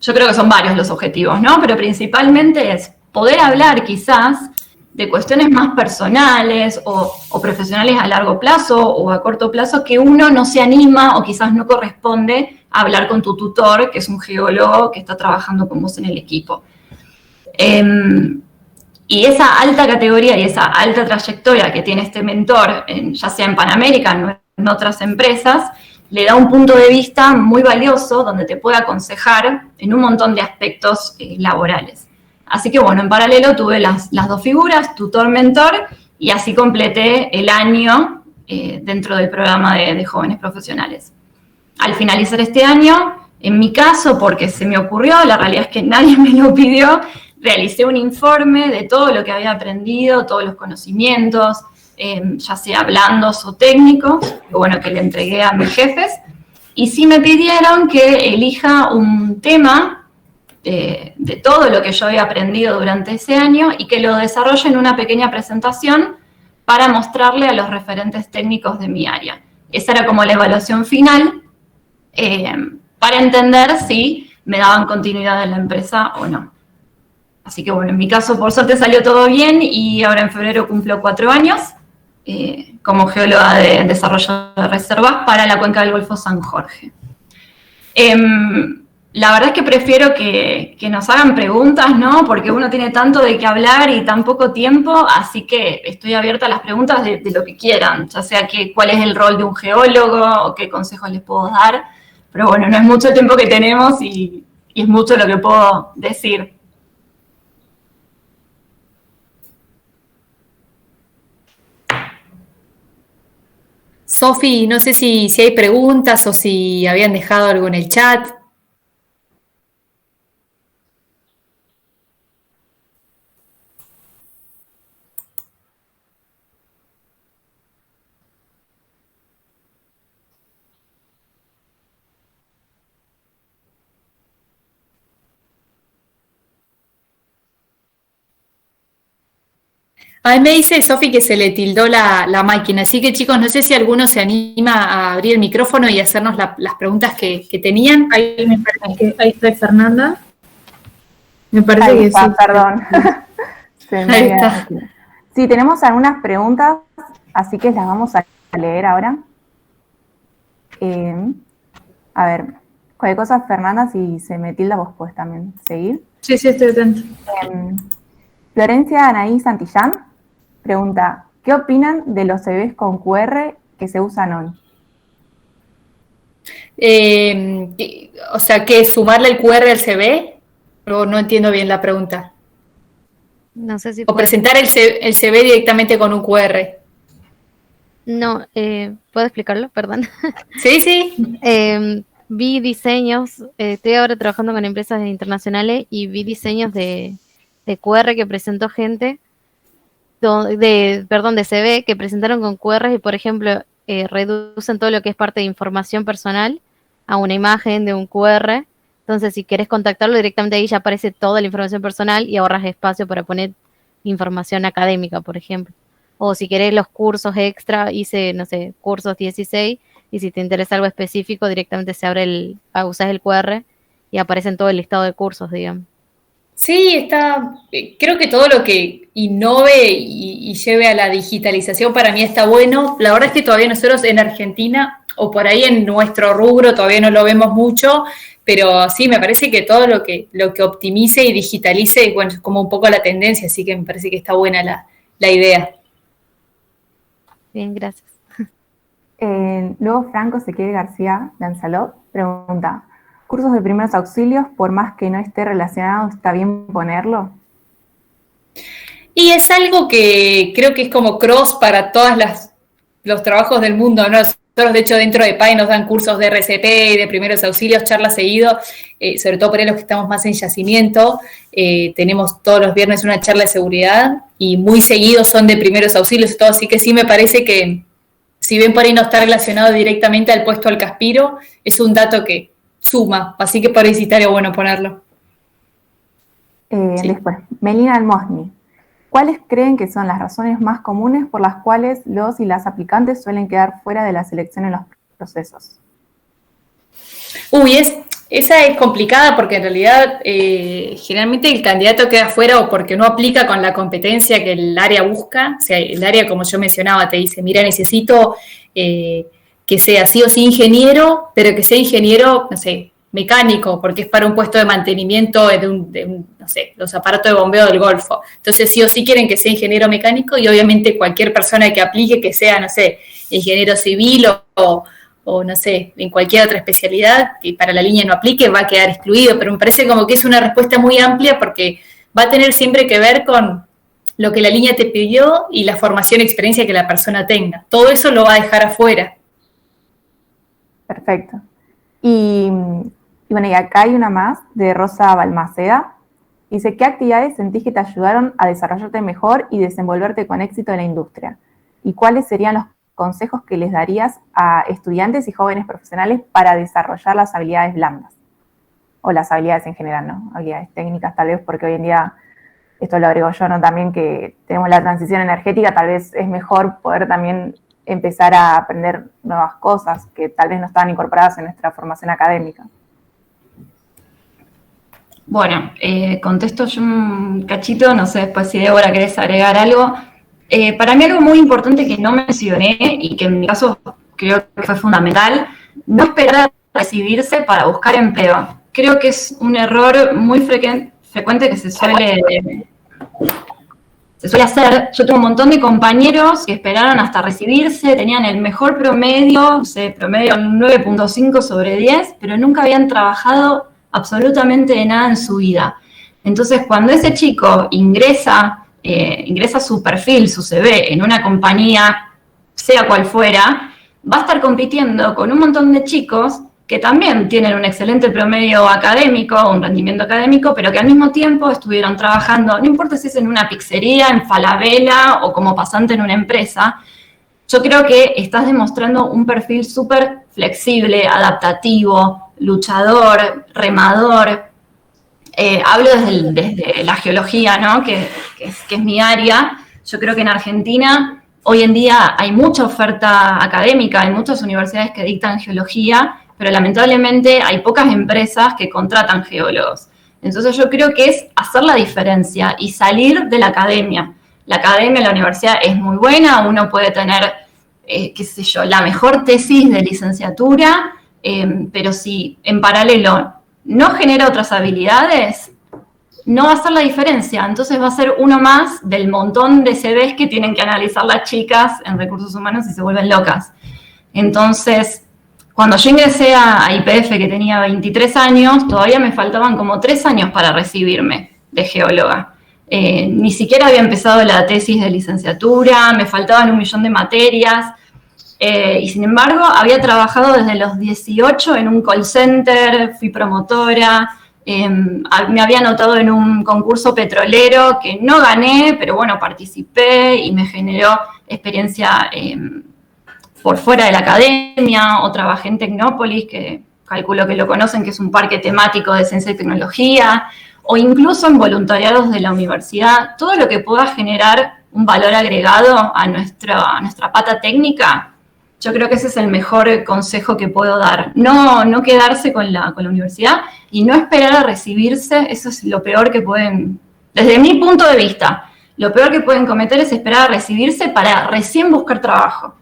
Yo creo que son varios los objetivos, ¿no? Pero principalmente es poder hablar quizás de cuestiones más personales o profesionales a largo plazo o a corto plazo que uno no se anima o quizás no corresponde hablar con tu tutor, que es un geólogo que está trabajando con vos en el equipo. Y esa alta categoría y esa alta trayectoria que tiene este mentor, ya sea en Pan American o en otras empresas, le da un punto de vista muy valioso donde te puede aconsejar en un montón de aspectos laborales. Así que bueno, en paralelo tuve las dos figuras, tutor-mentor, y así completé el año dentro del programa de jóvenes profesionales. Al finalizar este año, en mi caso, porque se me ocurrió, la realidad es que nadie me lo pidió, realicé un informe de todo lo que había aprendido, todos los conocimientos, ya sea blandos o técnicos, que le entregué a mis jefes, y sí me pidieron que elija un tema de todo lo que yo había aprendido durante ese año y que lo desarrolle en una pequeña presentación para mostrarle a los referentes técnicos de mi área. Esa era como la evaluación final, para entender si me daban continuidad en la empresa o no. Así que bueno, en mi caso por suerte salió todo bien y ahora en febrero cumplo 4 años como geóloga de desarrollo de reservas para la cuenca del Golfo San Jorge. La verdad es que prefiero que nos hagan preguntas, ¿no? Porque uno tiene tanto de qué hablar y tan poco tiempo, así que estoy abierta a las preguntas de lo que quieran, ya sea cuál es el rol de un geólogo o qué consejos les puedo dar, pero bueno, no es mucho tiempo que tenemos y es mucho lo que puedo decir. Sofi, no sé si hay preguntas o si habían dejado algo en el chat. A mí me dice Sofi que se le tildó la máquina, así que chicos, no sé si alguno se anima a abrir el micrófono y hacernos las preguntas que tenían. Ahí me parece que ahí está Fernanda. Me parece ahí que está, sí. Perdón. Ahí está. Sí, tenemos algunas preguntas, así que las vamos a leer ahora. A ver, cualquier cosa, Fernanda, si se me tilda vos podés también seguir. Sí, estoy atenta. Florencia Anaí Santillán pregunta, ¿qué opinan de los CVs con QR que se usan hoy? O sea, ¿qué? ¿Sumarle el QR al CV? O no entiendo bien la pregunta. No sé si O presentar el CV directamente con un QR. No, ¿puedo explicarlo? Perdón. Sí. Vi diseños, estoy ahora trabajando con empresas internacionales y vi diseños de QR que presentó gente, de CV que presentaron con QR y, por ejemplo, reducen todo lo que es parte de información personal a una imagen de un QR. Entonces, si querés contactarlo directamente ahí, ya aparece toda la información personal y ahorras espacio para poner información académica, por ejemplo. O si querés los cursos extra, hice, no sé, cursos 16, y si te interesa algo específico, directamente se abre usás el QR y aparece en todo el listado de cursos, digamos. Sí, creo que todo lo que innove y lleve a la digitalización para mí está bueno. La verdad es que todavía nosotros en Argentina, o por ahí en nuestro rubro, todavía no lo vemos mucho, pero sí, me parece que todo lo que optimice y digitalice, bueno, es como un poco la tendencia, así que me parece que está buena la idea. Bien, gracias. Luego Franco Ezequiel García Lanzalot pregunta, ¿cursos de primeros auxilios, por más que no esté relacionado, está bien ponerlo? Y es algo que creo que es como cross para todos los trabajos del mundo, ¿no? Nosotros, de hecho, dentro de PAE nos dan cursos de RCP y de primeros auxilios, charlas seguido, sobre todo por ahí los que estamos más en yacimiento. Tenemos todos los viernes una charla de seguridad y muy seguidos son de primeros auxilios y todo, así que sí me parece que, si bien por ahí no está relacionado directamente al puesto al Caspiro, es un dato que suma, así que por ahí sí estaría bueno ponerlo. Sí. Después, Melina Almosni. ¿Cuáles creen que son las razones más comunes por las cuales los y las aplicantes suelen quedar fuera de la selección en los procesos? Esa es complicada porque en realidad generalmente el candidato queda fuera o porque no aplica con la competencia que el área busca. O sea, el área, como yo mencionaba, te dice, mira, necesito que sea sí o sí ingeniero, pero que sea ingeniero, no sé, mecánico, porque es para un puesto de mantenimiento no sé, los aparatos de bombeo del Golfo. Entonces sí o sí quieren que sea ingeniero mecánico y obviamente cualquier persona que aplique que sea, no sé, ingeniero civil o no sé, en cualquier otra especialidad que para la línea no aplique va a quedar excluido, pero me parece como que es una respuesta muy amplia porque va a tener siempre que ver con lo que la línea te pidió y la formación y experiencia que la persona tenga. Todo eso lo va a dejar afuera. Perfecto. Y bueno, y acá hay una más de Rosa Balmaceda. Dice, ¿qué actividades sentís que te ayudaron a desarrollarte mejor y desenvolverte con éxito en la industria? ¿Y cuáles serían los consejos que les darías a estudiantes y jóvenes profesionales para desarrollar las habilidades blandas? O las habilidades en general, ¿no? Habilidades técnicas tal vez, porque hoy en día, esto lo agrego yo, ¿no? También que tenemos la transición energética, tal vez es mejor poder también empezar a aprender nuevas cosas que tal vez no estaban incorporadas en nuestra formación académica. Bueno, contesto yo un cachito, no sé después si Débora querés agregar algo. Para mí algo muy importante que no mencioné y que en mi caso creo que fue fundamental, no esperar a recibirse para buscar empleo. Creo que es un error muy frecuente que se suele hacer. Yo tengo un montón de compañeros que esperaron hasta recibirse, tenían el mejor promedio, promedio 9.5 sobre 10, pero nunca habían trabajado absolutamente de nada en su vida. Entonces, cuando ese chico ingresa su perfil, su CV, en una compañía, sea cual fuera, va a estar compitiendo con un montón de chicos que también tienen un excelente promedio académico, un rendimiento académico, pero que al mismo tiempo estuvieron trabajando, no importa si es en una pizzería, en Falabella o como pasante en una empresa. Yo creo que estás demostrando un perfil súper flexible, adaptativo, luchador, remador. Hablo desde la geología, ¿no? que es mi área. Yo creo que en Argentina hoy en día hay mucha oferta académica, hay muchas universidades que dictan geología, pero lamentablemente hay pocas empresas que contratan geólogos. Entonces yo creo que es hacer la diferencia y salir de la academia. La academia, la universidad es muy buena, uno puede tener, qué sé yo, la mejor tesis de licenciatura, pero si en paralelo no genera otras habilidades, no va a hacer la diferencia. Entonces va a ser uno más del montón de CVs que tienen que analizar las chicas en recursos humanos y se vuelven locas. Entonces, cuando yo ingresé a YPF, que tenía 23 años, todavía me faltaban como 3 años para recibirme de geóloga. Ni siquiera había empezado la tesis de licenciatura, me faltaban 1.000.000 de materias. Y sin embargo, había trabajado desde los 18 en un call center, fui promotora, me había anotado en un concurso petrolero que no gané, pero bueno, participé y me generó experiencia por fuera de la academia, o trabajé en Tecnópolis, que calculo que lo conocen, que es un parque temático de ciencia y tecnología, o incluso en voluntariados de la universidad, todo lo que pueda generar un valor agregado a nuestra pata técnica. Yo creo que ese es el mejor consejo que puedo dar. No quedarse con la universidad y no esperar a recibirse. Eso es lo peor que pueden, desde mi punto de vista, lo peor que pueden cometer es esperar a recibirse para recién buscar trabajo.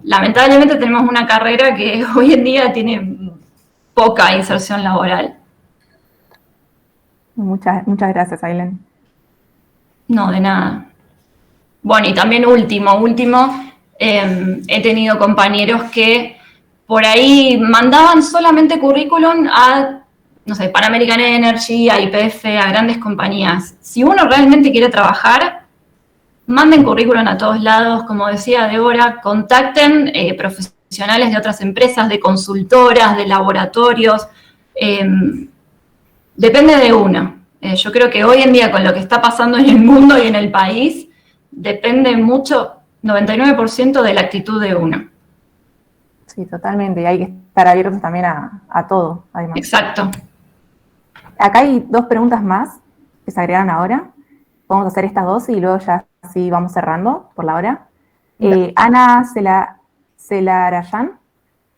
Lamentablemente tenemos una carrera que hoy en día tiene poca inserción laboral. Muchas gracias, Ailén. No, de nada. Bueno, y también último, he tenido compañeros que por ahí mandaban solamente currículum a, no sé, Pan American Energy, a YPF, a grandes compañías. Si uno realmente quiere trabajar, manden currículum a todos lados, como decía Débora, contacten profesionales de otras empresas, de consultoras, de laboratorios. Depende de uno. Yo creo que hoy en día, con lo que está pasando en el mundo y en el país, depende mucho, 99% de la actitud de uno. Sí, totalmente. Y hay que estar abiertos también a todo, además. Exacto. Acá hay 2 preguntas más que se agregaron ahora. Vamos a hacer estas 2 y luego ya así vamos cerrando por la hora. Ana Celarayan.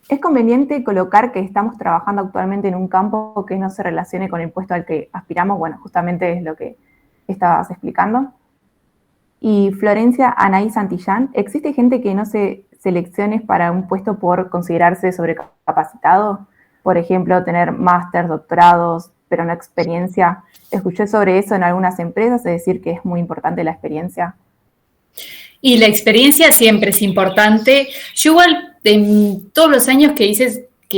¿Es conveniente colocar que estamos trabajando actualmente en un campo que no se relacione con el puesto al que aspiramos? Bueno, justamente es lo que estabas explicando. Y Florencia Anaí Santillán, ¿existe gente que no se seleccione para un puesto por considerarse sobrecapacitado? Por ejemplo, tener máster, doctorados, pero no experiencia. Escuché sobre eso en algunas empresas, es decir, que es muy importante la experiencia. Y la experiencia siempre es importante. Yo igual, en todos los años que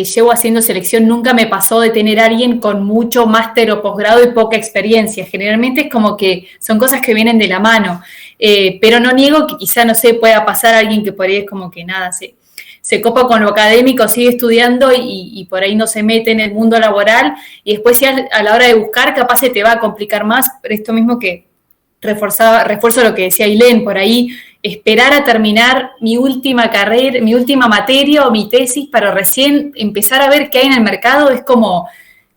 llevo haciendo selección, nunca me pasó de tener a alguien con mucho máster o posgrado y poca experiencia. Generalmente es como que son cosas que vienen de la mano. Pero no niego que quizá, no sé, pueda pasar a alguien que por ahí es como que nada, se copa con lo académico, sigue estudiando y por ahí no se mete en el mundo laboral, y después ya a la hora de buscar capaz se te va a complicar más, pero esto mismo que refuerzo lo que decía Ailén, por ahí esperar a terminar mi última carrera, mi última materia o mi tesis para recién empezar a ver qué hay en el mercado, es como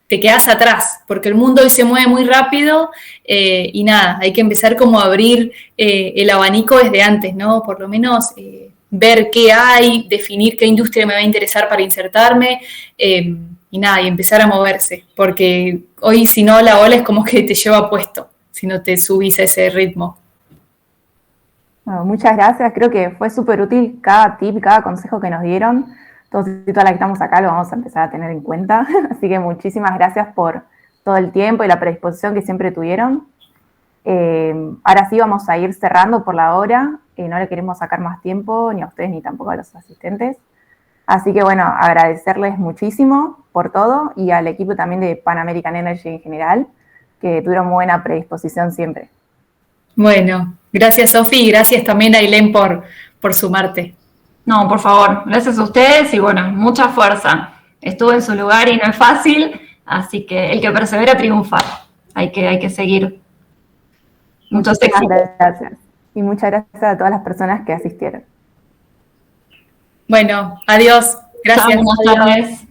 te quedas atrás, porque el mundo hoy se mueve muy rápido y nada, hay que empezar como a abrir el abanico desde antes, ¿no? Por lo menos ver qué hay, definir qué industria me va a interesar para insertarme y nada, y empezar a moverse, porque hoy si no la ola es como que te lleva puesto, si no te subís a ese ritmo. Bueno, muchas gracias, creo que fue súper útil cada tip, cada consejo que nos dieron. Todos y todas las que estamos acá lo vamos a empezar a tener en cuenta. Así que muchísimas gracias por todo el tiempo y la predisposición que siempre tuvieron. Ahora sí vamos a ir cerrando por la hora. No le queremos sacar más tiempo, ni a ustedes ni tampoco a los asistentes. Así que bueno, agradecerles muchísimo por todo y al equipo también de Pan American Energy en general, que tuvieron buena predisposición siempre. Bueno, gracias Sofi y gracias también a Ailén por sumarte. No, por favor, gracias a ustedes y bueno, mucha fuerza. Estuve en su lugar y no es fácil, así que el que persevera triunfa. Hay que seguir. Muchos éxitos. Gracias. Y muchas gracias a todas las personas que asistieron. Bueno, adiós. Gracias. Chao, buenas tardes.